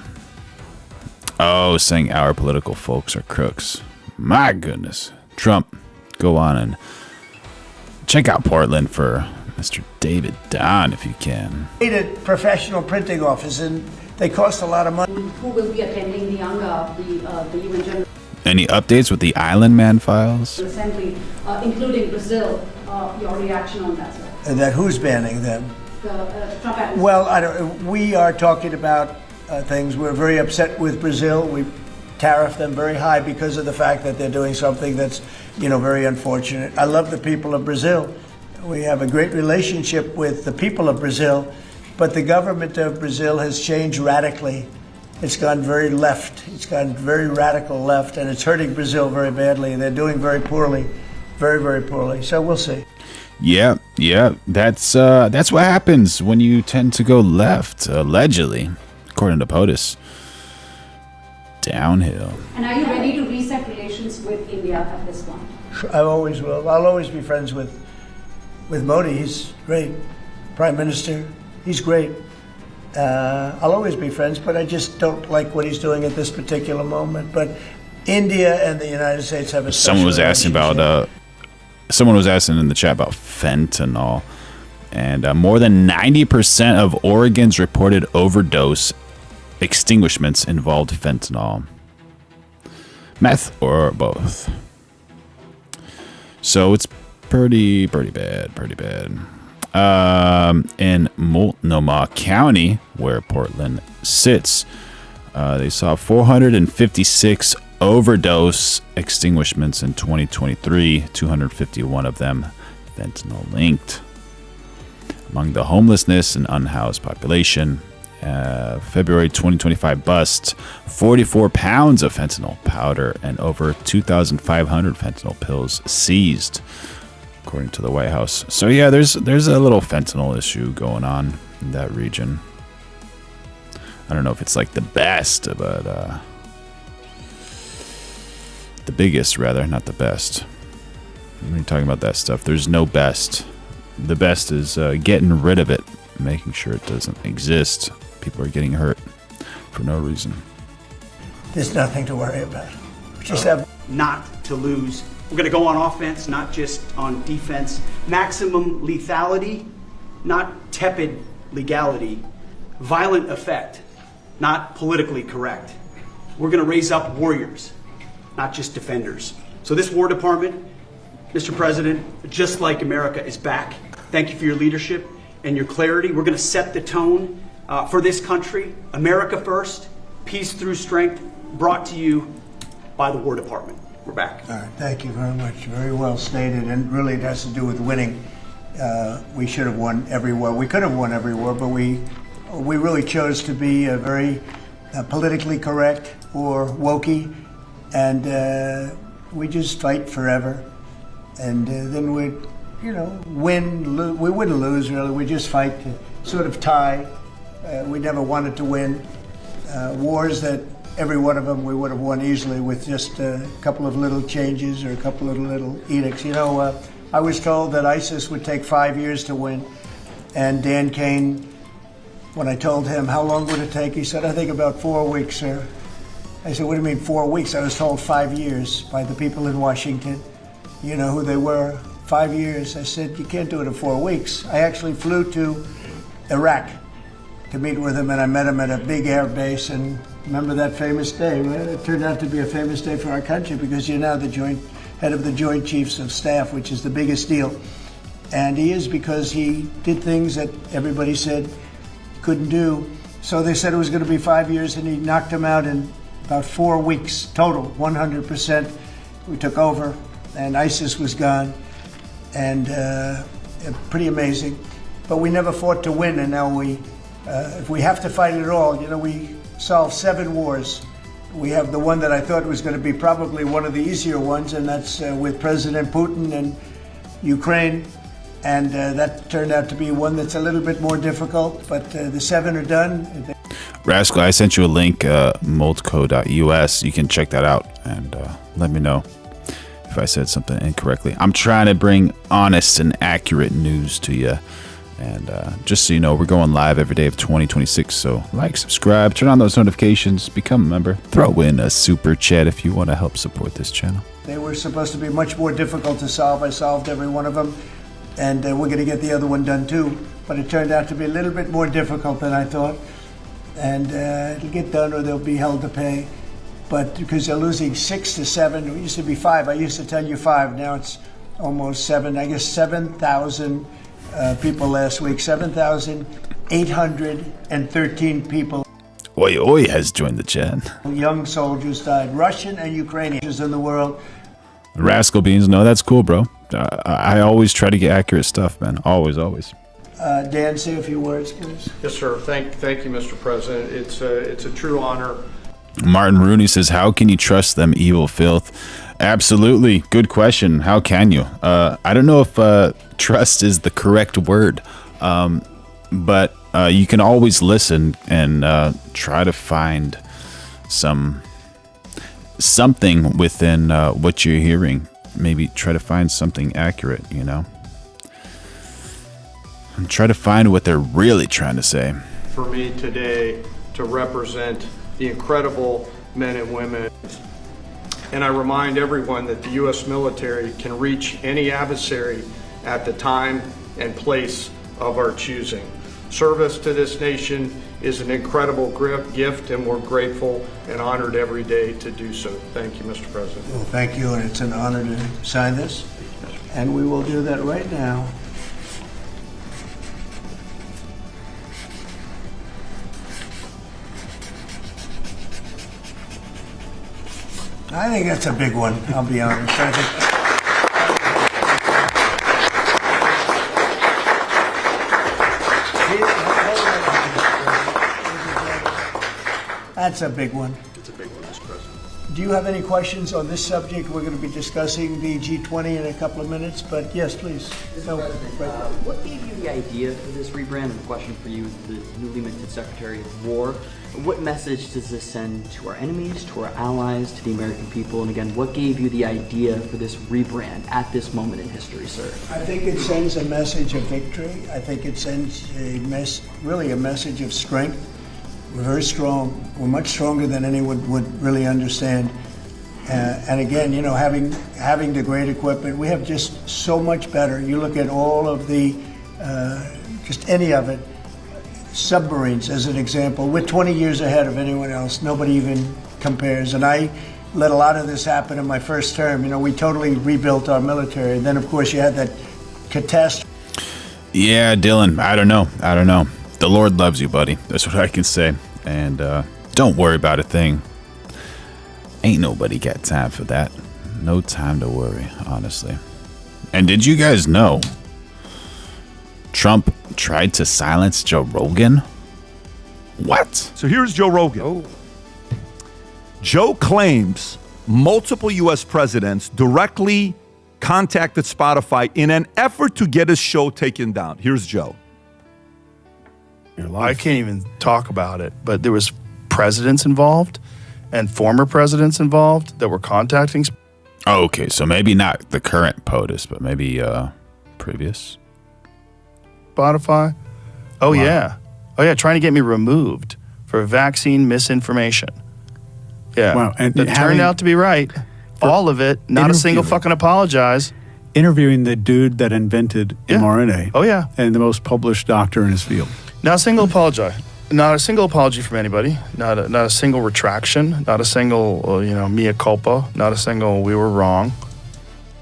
Oh, saying our political folks are crooks. My goodness. Trump, go on and check out Portland for Mr. David Don if you can. Made a professional printing office, and They cost a lot of money. Who will be attending the UN General Any updates with the Island Man files? Assembly, including Brazil? Your reaction on that, sir? And that who's banning them? The Trump administration. Well, we are talking about things. We're very upset with Brazil. We tariff them very high because of the fact that they're doing something that's, very unfortunate. I love the people of Brazil. We have a great relationship with the people of Brazil, but the government of Brazil has changed radically. It's gone very left. It's gone very radical left, and it's hurting Brazil very badly. They're doing very poorly, very, very poorly. So we'll see. Yeah. That's what happens when you tend to go left, allegedly, according to POTUS. Downhill. And are you ready to reset relations with India at this point? I always will. I'll always be friends with Modi. He's great. Prime Minister, he's great. I'll always be friends, but I just don't like what he's doing at this particular moment. But India and the United States have a special Someone was asking in the chat about fentanyl, and more than 90% of Oregon's reported overdose extinguishments involved fentanyl, meth, or both. So it's pretty bad. In Multnomah County, where Portland sits, they saw 456 overdose extinguishments in 2023, 251 of them fentanyl linked. Among the homelessness and unhoused population, February 2025 bust 44 pounds of fentanyl powder and over 2,500 fentanyl pills seized, according to the White House. So yeah, there's a little fentanyl issue going on in that region. I don't know if it's like the best, but the biggest, rather, not the best. When you're talking about that stuff, there's no best. The best is getting rid of it, making sure it doesn't exist. People are getting hurt for no reason. There's nothing to worry about. We just have not to lose. We're going to go on offense, not just on defense. Maximum lethality, not tepid legality. Violent effect, not politically correct. We're going to raise up warriors, not just defenders. So this War Department, Mr. President, just like America, is back. Thank you for your leadership and your clarity. We're going to set the tone for this country. America first, peace through strength, brought to you by the War Department. We're back. All right, thank you very much. Very well stated, and really it has to do with winning. We should have won every war. We could have won every war, but we really chose to be very politically correct or wokey, and we just fight forever. And then we'd, win, we wouldn't lose really. We just fight to sort of tie. We never wanted to win wars that every one of them we would have won easily with just a couple of little changes or a couple of little edicts. I was told that ISIS would take 5 years to win, and Dan Kane, when I told him how long would it take, he said, I think about 4 weeks, sir. I said, what do you mean 4 weeks? I was told 5 years by the people in Washington. You know who they were? 5 years. I said, you can't do it in 4 weeks. I actually flew to Iraq to meet with him, and I met him at a big air base, and remember that famous day, right? It turned out to be a famous day for our country because you're now the head of the Joint Chiefs of Staff, which is the biggest deal. And he is because he did things that everybody said couldn't do. So they said it was going to be 5 years, and he knocked them out in about 4 weeks total, 100%. We took over, and ISIS was gone, and pretty amazing. But we never fought to win, and now if we have to fight it all, we solved 7 wars. We have the one that I thought was going to be probably one of the easier ones, and that's with President Putin and Ukraine. And that turned out to be one that's a little bit more difficult, but the 7 are done. Rascal, I sent you a link, moldco.us. You can check that out and let me know if I said something incorrectly. I'm trying to bring honest and accurate news to you. And just so you know, we're going live every day of 2026. So like, subscribe, turn on those notifications, become a member, throw in a super chat if you want to help support this channel. They were supposed to be much more difficult to solve. I solved every one of them. And we're going to get the other one done too. But it turned out to be a little bit more difficult than I thought. and it'll get done or they'll be held to pay. But because they're losing 6 to 7, it used to be 5. I used to tell you 5. Now it's almost 7. I guess 7,000 people last week. 7,813 people. Oi Oi has joined the chat. Young soldiers died. Russian and Ukrainians in the world. Rascal Beans, no, that's cool, bro. I always try to get accurate stuff, man. Always, always. Dan, say a few words, please. Yes, sir. Thank you, Mr. President. It's a true honor. Martin Rooney says, how can you trust them evil filth? Absolutely. Good question. How can you? I don't know if trust is the correct word, but you can always listen and try to find something within what you're hearing. Maybe try to find something accurate, you know? And try to find what they're really trying to say. For me today to represent the incredible men and women. And I remind everyone that the U.S. military can reach any adversary at the time and place of our choosing. Service to this nation is an incredible gift, and we're grateful and honored every day to do so. Thank you, Mr. President. Well, thank you, and it's an honor to sign this. And we will do that right now. I think that's a big one, I'll be honest. That's a big one. It's a big one, Mr. President. Do you have any questions on this subject? We're going to be discussing the G20 in a couple of minutes, but yes, please. Mr. President, what gave you the idea for this rebrand? And the question for you, the newly minted Secretary of War. What message does this send to our enemies, to our allies, to the American people? And again, what gave you the idea for this rebrand at this moment in history, sir? I think it sends a message of victory. I think it sends really a message of strength. We're very strong. We're much stronger than anyone would really understand. And again, you know, having the great equipment, we have just so much better. You look at all of the, just any of it, submarines as an example. We're 20 years ahead of anyone else. Nobody even compares. And I let a lot of this happen in my first term. You know, we totally rebuilt our military. And then, of course, you had that catastrophe. Yeah, Dylan, I don't know. The Lord loves you, buddy. That's what I can say. And don't worry about a thing. Ain't nobody got time for that. No time to worry, honestly. And did you guys know Trump tried to silence Joe Rogan? What? So here's Joe Rogan. Oh. Joe claims multiple U.S. presidents directly contacted Spotify in an effort to get his show taken down. Here's Joe. I can't even talk about it, but there was presidents involved and former presidents involved that were contacting. Oh, okay, so maybe not the current POTUS, but maybe previous. Spotify. Oh, wow. Yeah. Oh, yeah, trying to get me removed for vaccine misinformation. Yeah. Wow. And it turned out to be right. All of it, not a single fucking apologize. Interviewing the dude that invented mRNA. Oh, yeah. And the most published doctor in his field. Not a single apology. Not a single apology from anybody. Not a single retraction. Not a single, mea culpa. Not a single we were wrong.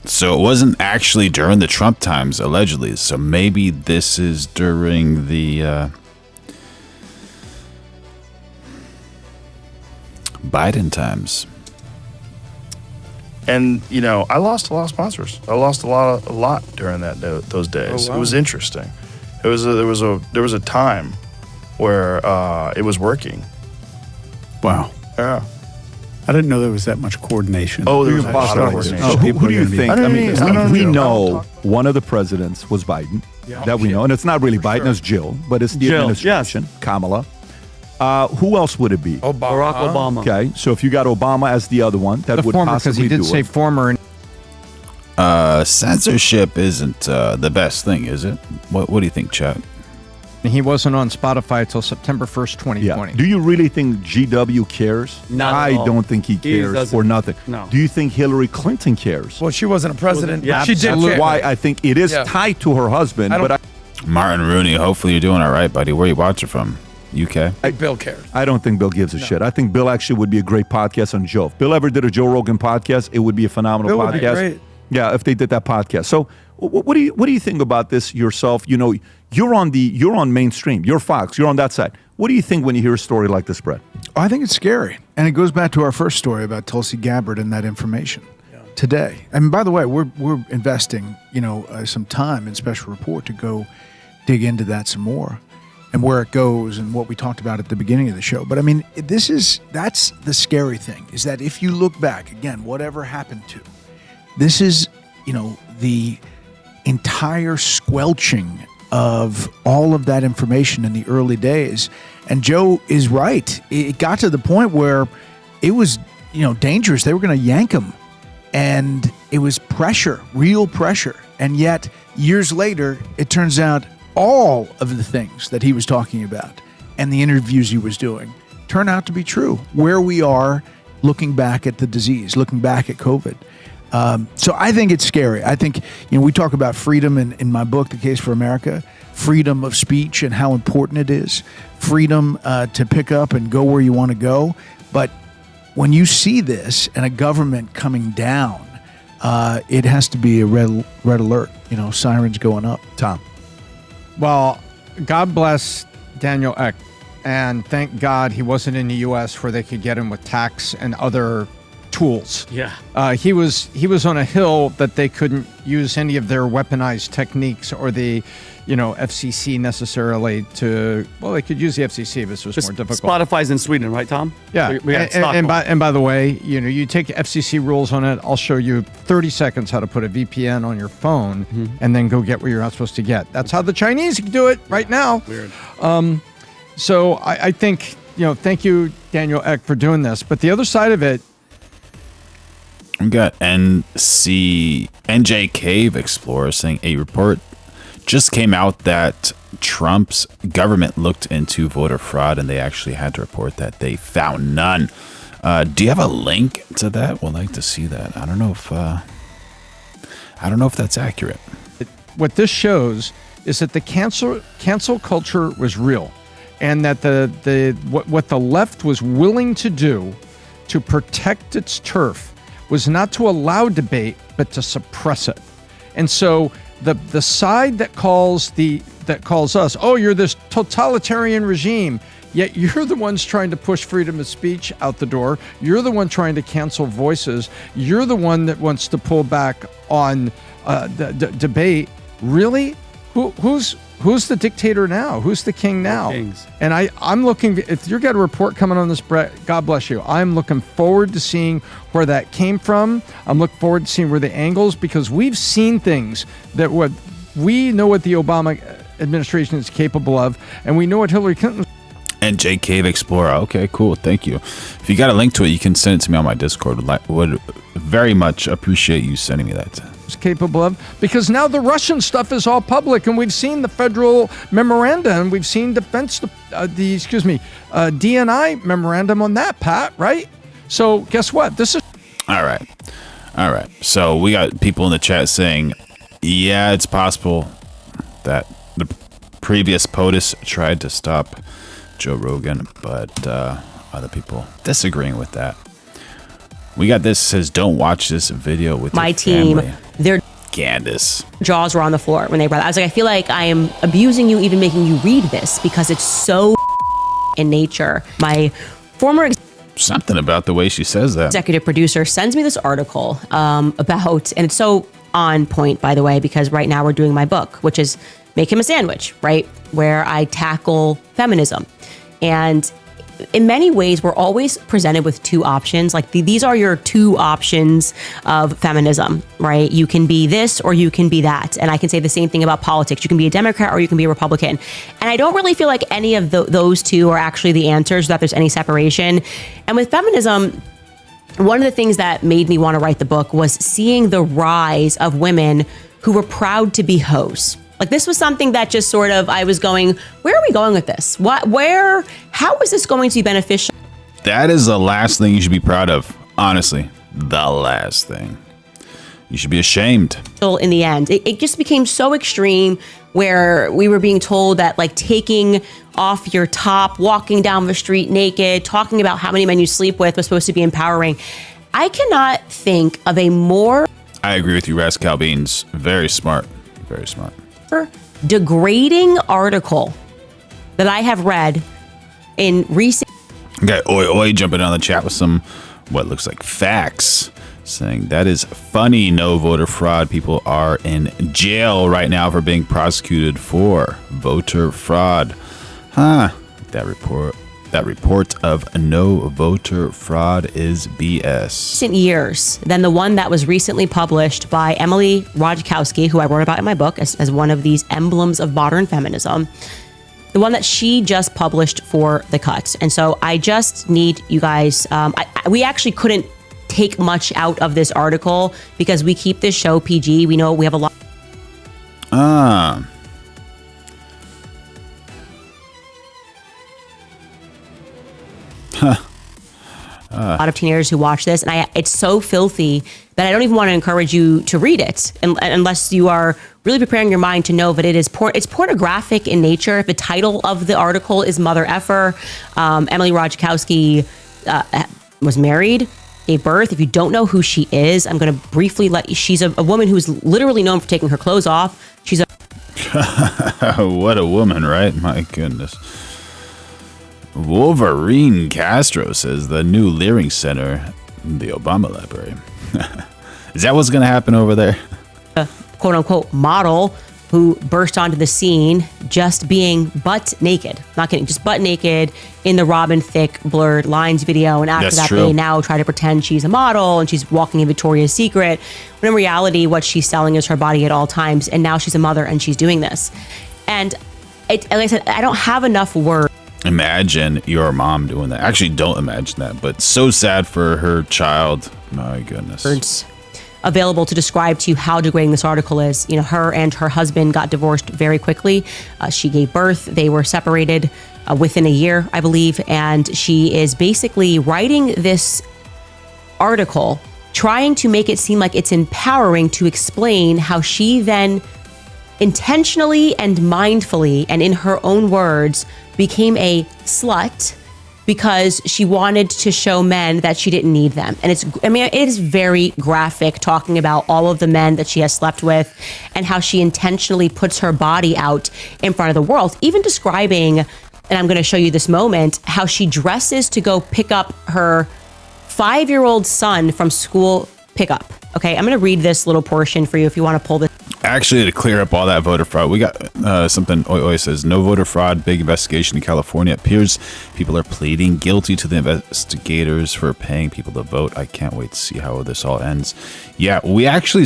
So it wasn't actually during the Trump times, allegedly. So maybe this is during the Biden times. And I lost a lot of sponsors. I lost a lot during those days. Oh, wow. It was interesting. There was a time where it was working. Wow. Yeah. I didn't know there was that much coordination. Oh, there was a lot of coordination. So who do you think? We know one of the presidents was Biden. Yeah. That we know. And it's not really Biden, it's Jill. But it's the administration, Kamala. Who else would it be? Barack Obama. Okay, so if you got Obama as the other one, that would possibly do it. Because he did say former. Censorship isn't the best thing, is it? What do you think, Chad? He wasn't on Spotify till September 1st, 2020. Yeah. Do you really think GW cares? Not at all. I don't think he cares or nothing. No. Do you think Hillary Clinton cares? Well, she wasn't a president. Yeah, she did. That's why I think it is tied to her husband. Martin Rooney, hopefully you're doing all right, buddy. Where are you watching from? UK. Bill cares. I don't think Bill gives a shit. I think Bill actually would be a great podcast on Joe. If Bill ever did a Joe Rogan podcast, it would be a phenomenal Bill podcast. would be great. Yeah, if they did that podcast. So, what do you think about this yourself? You know, you're on mainstream. You're Fox. You're on that side. What do you think when you hear a story like this, Brett? I think it's scary, and it goes back to our first story about Tulsi Gabbard and that information. Today, and by the way, we're investing, some time in Special Report to go dig into that some more, and where it goes, and what we talked about at the beginning of the show. But I mean, that's the scary thing, is that if you look back again, whatever happened to, this is, the entire squelching of all of that information in the early days. And Joe is right. It got to the point where it was, dangerous. They were going to yank him. And it was pressure, real pressure. And yet, years later, it turns out all of the things that he was talking about and the interviews he was doing turn out to be true, where we are looking back at the disease, looking back at COVID. So I think it's scary. I think, we talk about freedom in my book, The Case for America, freedom of speech and how important it is, freedom to pick up and go where you want to go. But when you see this and a government coming down, it has to be a red alert, sirens going up. Tom. Well, God bless Daniel Ek, and thank God he wasn't in the U.S. where they could get him with tax and other tools. Yeah. He was on a hill that they couldn't use any of their weaponized techniques or the FCC necessarily to, they could use the FCC, but this was more difficult. Spotify's in Sweden, right, Tom? Yeah. And by the way, you take FCC rules on it. I'll show you 30 seconds how to put a VPN on your phone and then go get what you're not supposed to get. That's how the Chinese do it right now. Weird. So I think, thank you, Daniel Ek, for doing this. But the other side of it, we got NJ Cave Explorer saying a report just came out that Trump's government looked into voter fraud and they actually had to report that they found none. Do you have a link to that? We'd like to see that. I don't know if that's accurate. What this shows is that the cancel culture was real, and that what the left was willing to do to protect its turf was not to allow debate, but to suppress it. And so the side that calls us, oh, you're this totalitarian regime, yet you're the ones trying to push freedom of speech out the door. You're the one trying to cancel voices. You're the one that wants to pull back on debate. Really? Who's the dictator now? Who's the king now? And I'm looking, if you've got a report coming on this, Brett, God bless you. I'm looking forward to seeing where that came from. I'm looking forward to seeing where the angles, because we've seen things that we know what the Obama administration is capable of, and we know what Hillary Clinton. NJ Cave Explorer. Okay, cool. Thank you. If you got a link to it, you can send it to me on my Discord. Would very much appreciate you sending me that. Capable of, because now the Russian stuff is all public, and we've seen the federal memoranda, and we've seen DNI memorandum on that, Pat, right? So guess what? This is all right. So we got people in the chat saying, yeah, it's possible that the previous POTUS tried to stop Joe Rogan, but other people disagreeing with that. We got this, says, don't watch this video with my your team. family. Their Candace jaws were on the floor when they brought it. I was like, I feel like I am abusing you, even making you read this, because it's so in nature. My former something about the way she says that. Executive producer sends me this article about, and it's so on point, by the way, because right now we're doing my book, which is Make Him a Sandwich, right? Where I tackle feminism. And in many ways, we're always presented with two options. Like these are your two options of feminism, right? You can be this or you can be that. And I can say the same thing about politics. You can be a Democrat or you can be a Republican. And I don't really feel like any of those two are actually the answers, that there's any separation. And with feminism, one of the things that made me want to write the book was seeing the rise of women who were proud to be hoes. Like this was something that just sort of, I was going, where are we going with this? How is this going to be beneficial? That is the last thing you should be proud of. Honestly, the last thing. You should be ashamed. In the end, it just became so extreme. where we were being told that like taking off your top, walking down the street naked, talking about how many men you sleep with was supposed to be empowering. I cannot think of a more... I agree with you, Rascal Beans. Very smart. Very smart. ...degrading article that I have read in recent... Okay, Oi jumping on the chat with some what looks like facts, saying that is funny. No voter fraud. People are in jail right now for being prosecuted for voter fraud. Huh. That report of no voter fraud is BS. Recent years than the one that was recently published by Emily Ratajkowski, who I wrote about in my book as one of these emblems of modern feminism. The one that she just published for The Cut. And so I just need you guys, we actually couldn't take much out of this article because we keep this show PG. We know we have a lot. A lot of teenagers who watch this, and it's so filthy that I don't even want to encourage you to read it unless you are really preparing your mind to know that it's pornographic in nature. The title of the article is Mother Effer. Emily Ratajkowski was married, gave birth. If you don't know who she is, I'm going to briefly let you. She's a woman who's literally known for taking her clothes off. She's a what a woman, right? My goodness. Wolverine Castro says the new Leering Center, the Obama Library. Is that what's going to happen over there? Quote unquote model who burst onto the scene just being butt naked. Not kidding, just butt naked in the Robin Thicke Blurred Lines video. And after that, they now try to pretend she's a model and she's walking in Victoria's Secret. When in reality, what she's selling is her body at all times. And now she's a mother and she's doing this. And like I said, I don't have enough words. Imagine your mom doing that. Actually, don't imagine that, but so sad for her child. My goodness. Available to describe to you how degrading this article is. You know, her and her husband got divorced very quickly. She gave birth. They were separated within a year, I believe. And she is basically writing this article, trying to make it seem like it's empowering to explain how she then intentionally and mindfully, and in her own words, became a slut because she wanted to show men that she didn't need them. And it is very graphic, talking about all of the men that she has slept with and how she intentionally puts her body out in front of the world, even describing, and I'm going to show you this moment, how she dresses to go pick up her 5-year-old son from school pickup. Okay, I'm going to read this little portion for you if you want to pull this. Actually, to clear up all that voter fraud, we got something. Oi says, no voter fraud, big investigation in California. It appears people are pleading guilty to the investigators for paying people to vote. I can't wait to see how this all ends. Yeah, we actually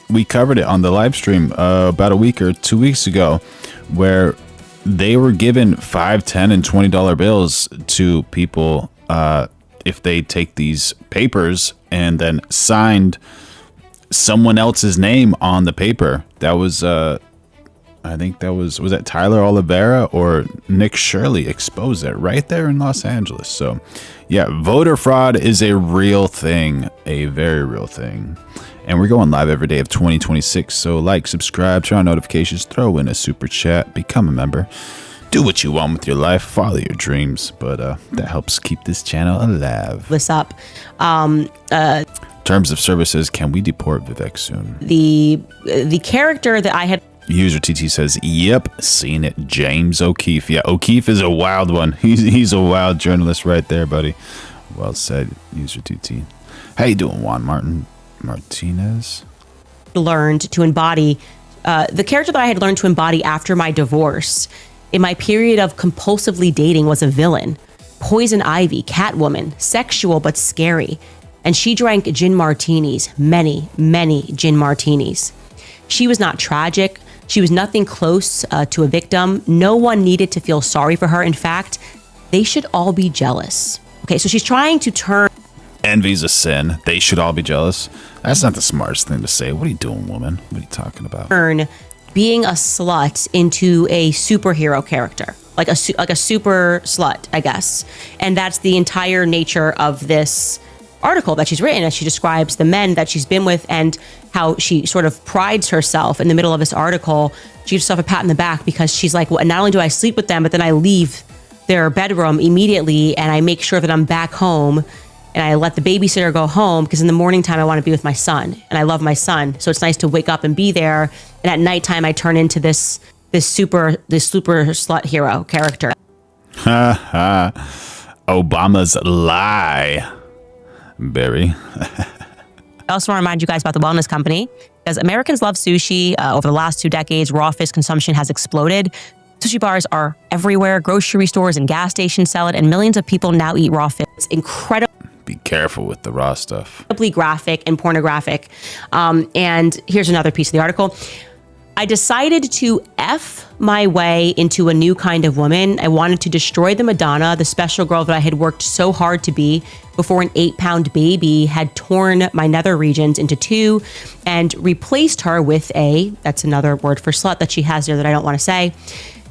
we covered it on the live stream about a week or 2 weeks ago, where they were given $5, $10, and $20 bills to people if they take these papers and then signed someone else's name on the paper. That was I think that was that Tyler Oliveira or Nick Shirley exposed it right there in Los Angeles. So yeah, voter fraud is a real thing, a very real thing. And we're going live every day of 2026. So like, subscribe, turn on notifications, throw in a super chat, become a member. Do what you want with your life, follow your dreams, but that helps keep this channel alive. This up. Terms of services, can we deport Vivek soon? The character that I had... User TT says, yep, seen it. James O'Keefe. Yeah, O'Keefe is a wild one. He's a wild journalist right there, buddy. Well said, User TT. How you doing, Juan Martinez? Learned to embody... the character that I had learned to embody after my divorce in my period of compulsively dating was a villain. Poison Ivy, Catwoman, sexual but scary. And she drank gin martinis, many, many gin martinis. She was not tragic. She was nothing close to a victim. No one needed to feel sorry for her. In fact, they should all be jealous. Okay, so she's trying to turn... Envy's a sin. They should all be jealous. That's not the smartest thing to say. What are you doing, woman? What are you talking about? Turn being a slut into a superhero character. Like a super slut, I guess. And that's the entire nature of this article that she's written, as she describes the men that she's been with and how she sort of prides herself in the middle of this article She gives herself a pat in the back because she's like, well, not only do I sleep with them, but then I leave their bedroom immediately and I make sure that I'm back home and I let the babysitter go home because in the morning time I want to be with my son and I love my son. So it's nice to wake up and be there. And at nighttime I turn into this super slut hero character. Ha ha. Obama's lie. Barry. I also want to remind you guys about the Wellness Company because Americans love sushi. Over the last 2 decades, raw fish consumption has exploded. Sushi bars are everywhere. Grocery stores and gas stations sell it, and millions of people now eat raw fish. It's incredible. Be careful with the raw stuff. Incredibly graphic and pornographic. And here's another piece of the article. I decided to F my way into a new kind of woman. I wanted to destroy the Madonna, the special girl that I had worked so hard to be before an 8-pound baby had torn my nether regions into 2 and replaced her with that's another word for slut that she has there that I don't want to say.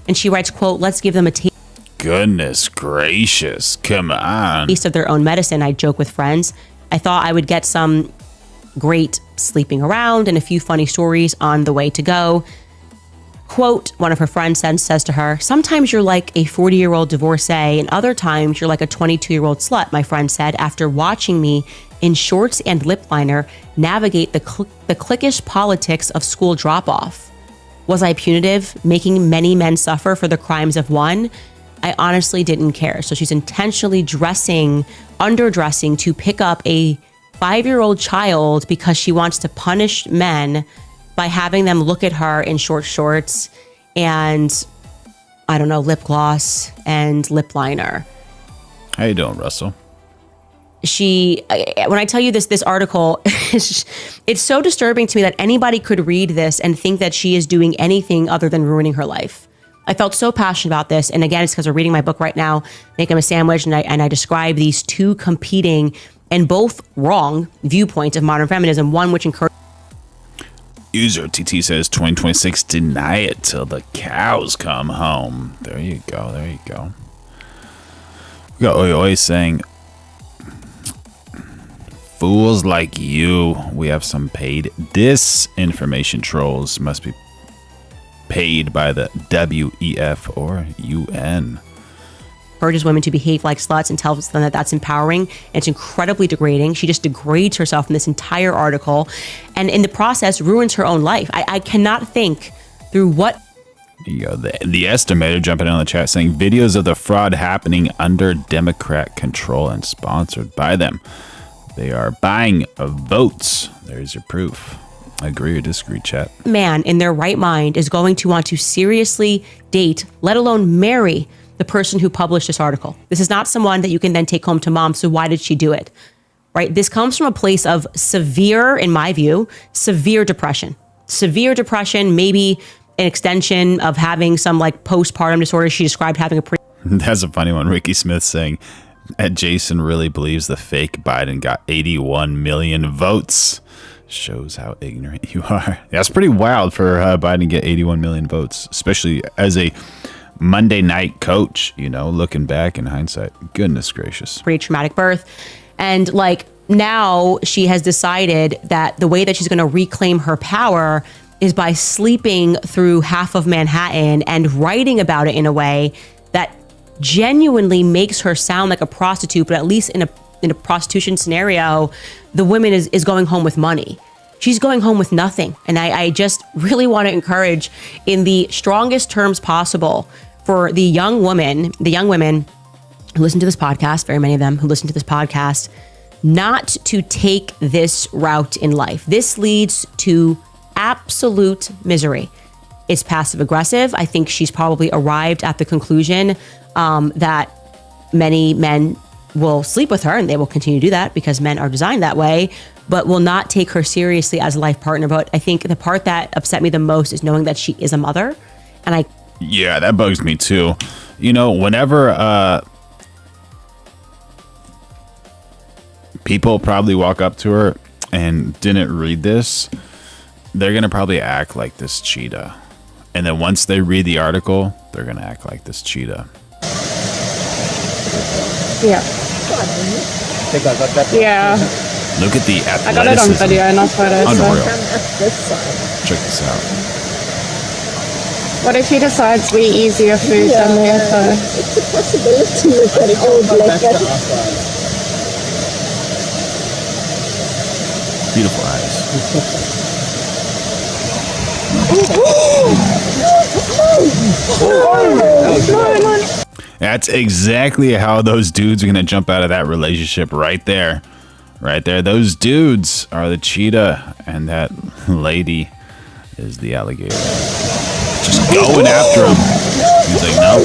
And she writes, quote, let's give them a taste. Goodness gracious, come on. Taste of their own medicine, I joke with friends. I thought I would get some great sleeping around and a few funny stories on the way to go. Quote, one of her friends says to her, sometimes you're like a 40-year-old divorcee and other times you're like a 22-year-old slut, my friend said, after watching me in shorts and lip liner navigate the cliquish politics of school drop-off. Was I punitive, making many men suffer for the crimes of one? I honestly didn't care. So she's intentionally underdressing to pick up a 5-year-old child because she wants to punish men by having them look at her in short shorts and, I don't know, lip gloss and lip liner. How you doing, Russell? When I tell you this article, it's so disturbing to me that anybody could read this and think that she is doing anything other than ruining her life. I felt so passionate about this. And again, it's because we're reading my book right now, Make 'em a Sandwich, and I describe these 2 competing and both wrong viewpoints of modern feminism, one which encourages. User TT says 2026, deny it till the cows come home. There you go. There you go. We got Oi saying, fools like you, we have some paid disinformation trolls, must be paid by the WEF or UN. Urges women to behave like sluts and tells them that that's empowering. And it's incredibly degrading. She just degrades herself in this entire article and in the process ruins her own life. I cannot think through what. There you go. The estimator jumping in on the chat saying videos of the fraud happening under Democrat control and sponsored by them. They are buying votes. There's your proof. Agree or disagree, chat? Man in their right mind is going to want to seriously date, let alone marry, the person who published this article. This is not someone that you can then take home to mom. So why did she do it? Right? This comes from a place of severe, in my view, severe depression. Severe depression, maybe an extension of having some like postpartum disorder. She described having That's a funny one. Ricky Smith saying, Jason really believes the fake Biden got 81 million votes. Shows how ignorant you are. That's pretty wild for Biden to get 81 million votes, especially as a Monday night coach, you know, looking back in hindsight. Goodness gracious. Pretty traumatic birth. And like now she has decided that the way that she's going to reclaim her power is by sleeping through half of Manhattan and writing about it in a way that genuinely makes her sound like a prostitute, but at least in a prostitution scenario, the woman is going home with money. She's going home with nothing. And I just really want to encourage in the strongest terms possible for the young women who listen to this podcast, very many of them who listen to this podcast, not to take this route in life. This leads to absolute misery. It's passive aggressive. I think she's probably arrived at the conclusion that many men will sleep with her, and they will continue to do that because men are designed that way, but will not take her seriously as a life partner. But I think the part that upset me the most is knowing that she is a mother. And yeah, that bugs me too. You know, whenever people probably walk up to her and didn't read this, they're going to probably act like this cheetah. And then once they read the article, they're going to act like this cheetah. Yeah. Yeah. Look at the athleticism. I got it on video, not photos. Unreal. So. Check this out. What if he decides we eat easier food than the other? It's a possibility with an old leopard. Beautiful eyes. That's exactly how those dudes are going to jump out of that relationship right there. Right there. Those dudes are the cheetah, and that lady is the alligator. Just going after him. He's like, no.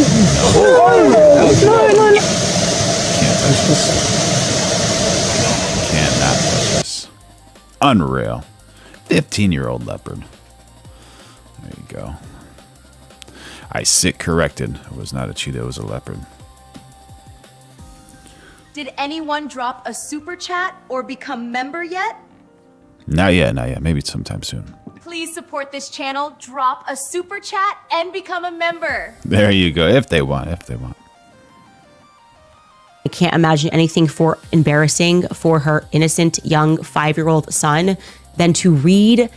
Can't touch this. Cannot touch this. Unreal. 15-year-old leopard. There you go. I sit corrected. It was not a cheetah, it was a leopard. Did anyone drop a super chat or become member yet? Not yet, not yet. Maybe sometime soon. Please support this channel, drop a super chat, and become a member. There you go. If they want, if they want. I can't imagine anything more embarrassing for her innocent young 5-year-old son than to read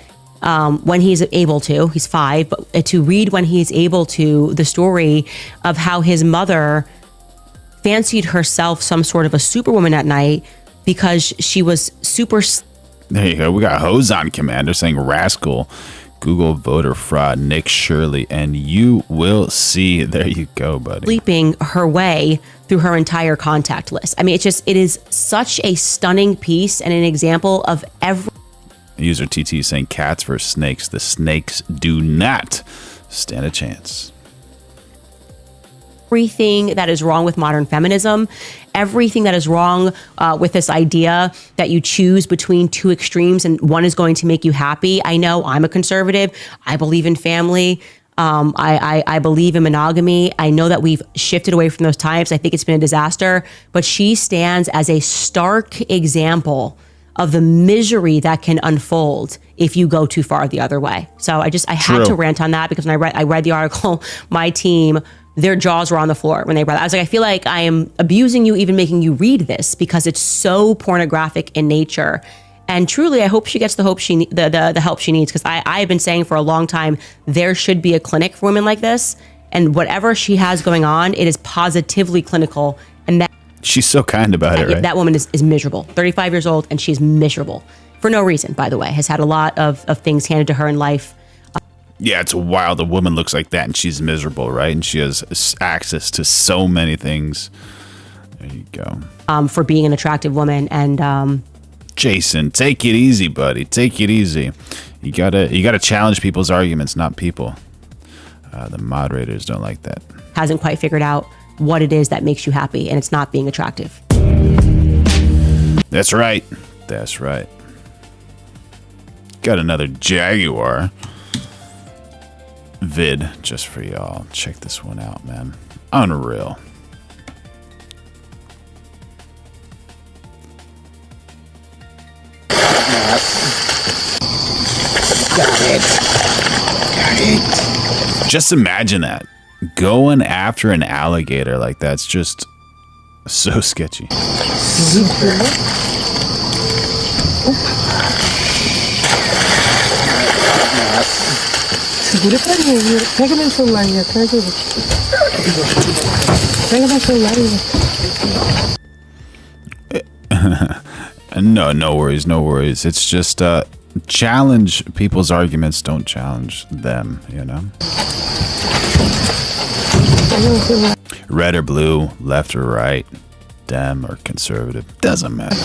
when he's able to, he's 5, but to read when he's able to the story of how his mother fancied herself some sort of a superwoman at night because she was super. There you go. We got Hose on Commander saying rascal, Google voter fraud, Nick Shirley, and you will see. There you go, buddy. Sleeping her way through her entire contact list. I mean, it is such a stunning piece and an example of every. User TT saying cats versus snakes. The snakes do not stand a chance. Everything that is wrong with modern feminism, everything that is wrong with this idea that you choose between two extremes and one is going to make you happy. I know I'm a conservative. I believe in family. I believe in monogamy. I know that we've shifted away from those times. I think it's been a disaster, but she stands as a stark example of the misery that can unfold if you go too far the other way. So I had to rant on that because when I read the article, my team, their jaws were on the floor when they read it. I was like, I feel like I am abusing you, even making you read this because it's so pornographic in nature. And truly, I hope she gets the help she needs because I have been saying for a long time, there should be a clinic for women like this. And whatever she has going on, it is positively clinical. And that she's so kind about it, right? That woman is miserable. 35 years old, and she's miserable. For no reason, by the way. Has had a lot of things handed to her in life. Yeah, it's wild. A woman looks like that, and she's miserable, right? And she has access to so many things. There you go. For being an attractive woman. And Jason, take it easy, buddy. Take it easy. You gotta challenge people's arguments, not people. The moderators don't like that. Hasn't quite figured out what it is that makes you happy, and it's not being attractive. That's right. That's right. Got another Jaguar vid just for y'all. Check this one out, man. Unreal. Got it. Just imagine that. Going after an alligator like that's just so sketchy. Segura pra mim, pega meu celular aí atrás, eu pega meu celular aí. No worries, no worries. It's just challenge people's arguments, don't challenge them, you know? Red or blue, left or right, Dem or conservative, doesn't matter.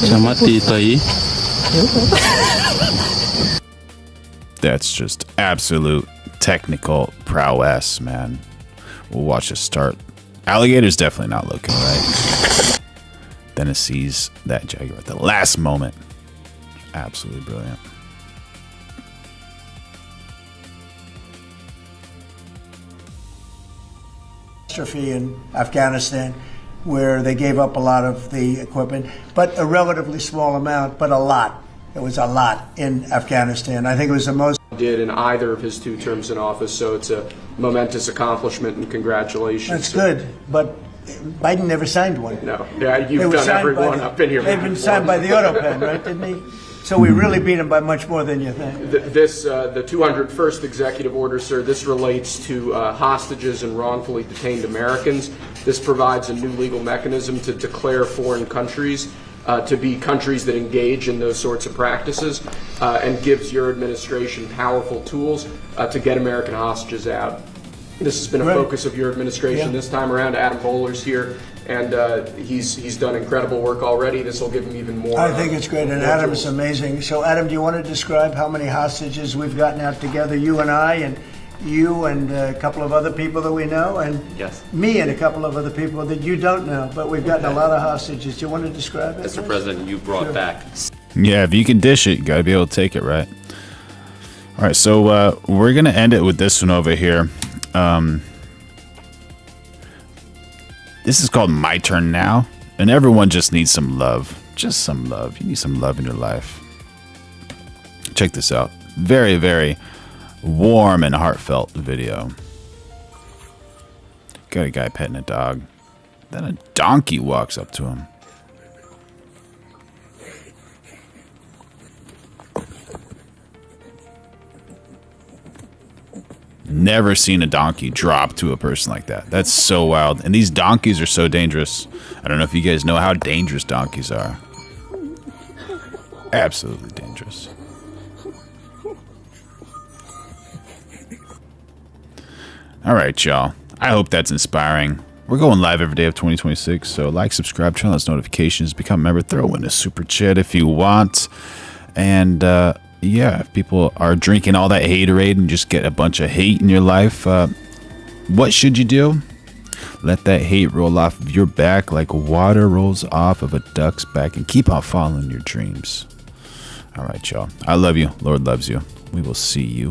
Chama Tito aí. That's just absolute technical prowess, man. We'll watch this start. Alligator's definitely not looking right. Then it sees that Jaguar at the last moment. Absolutely brilliant. Catastrophe in Afghanistan, where they gave up a lot of the equipment, but a relatively small amount, but a lot. It was a lot in Afghanistan. I think it was the most did in either of his 2 terms in office, so it's a momentous accomplishment and congratulations. That's good, but Biden never signed one. No, yeah, They you've were done signed every by one the- up in here. They've been signed by the auto pen, right, didn't he? So we really beat him by much more than you think. The 201st executive order, sir, this relates to hostages and wrongfully detained Americans. This provides a new legal mechanism to declare foreign countries to be countries that engage in those sorts of practices and gives your administration powerful tools to get American hostages out. This has been a focus of your administration this time around. Adam Bowler's here, and he's done incredible work already. This will give him even more. I think it's great, and more Adam's tools. amazing. So, Adam, do you want to describe how many hostages we've gotten out together, you and I, and you and a couple of other people that we know, and me and a couple of other people that you don't know, but we've gotten a lot of hostages. Do you want to describe it? Mr. President, you brought back. Yeah, if you can dish it, you gotta be able to take it, right? All right, so we're gonna end it with this one over here. This is called My Turn Now, and everyone just needs some love. Just some love. You need some love in your life. Check this out. Very, very warm and heartfelt video. Got a guy petting a dog. Then a donkey walks up to him. Never seen a donkey drop to a person like that. That's so wild. And these donkeys are so dangerous. I don't know if you guys know how dangerous donkeys are. Absolutely dangerous. All right, y'all. I hope that's inspiring. We're going live every day of 2026, so like, subscribe, turn on those notifications, become a member, throw in a super chat if you want. And yeah, if people are drinking all that haterade and just get a bunch of hate in your life, what should you do? Let that hate roll off of your back like water rolls off of a duck's back, and keep on following your dreams. All right, y'all. I love you. Lord loves you. We will see you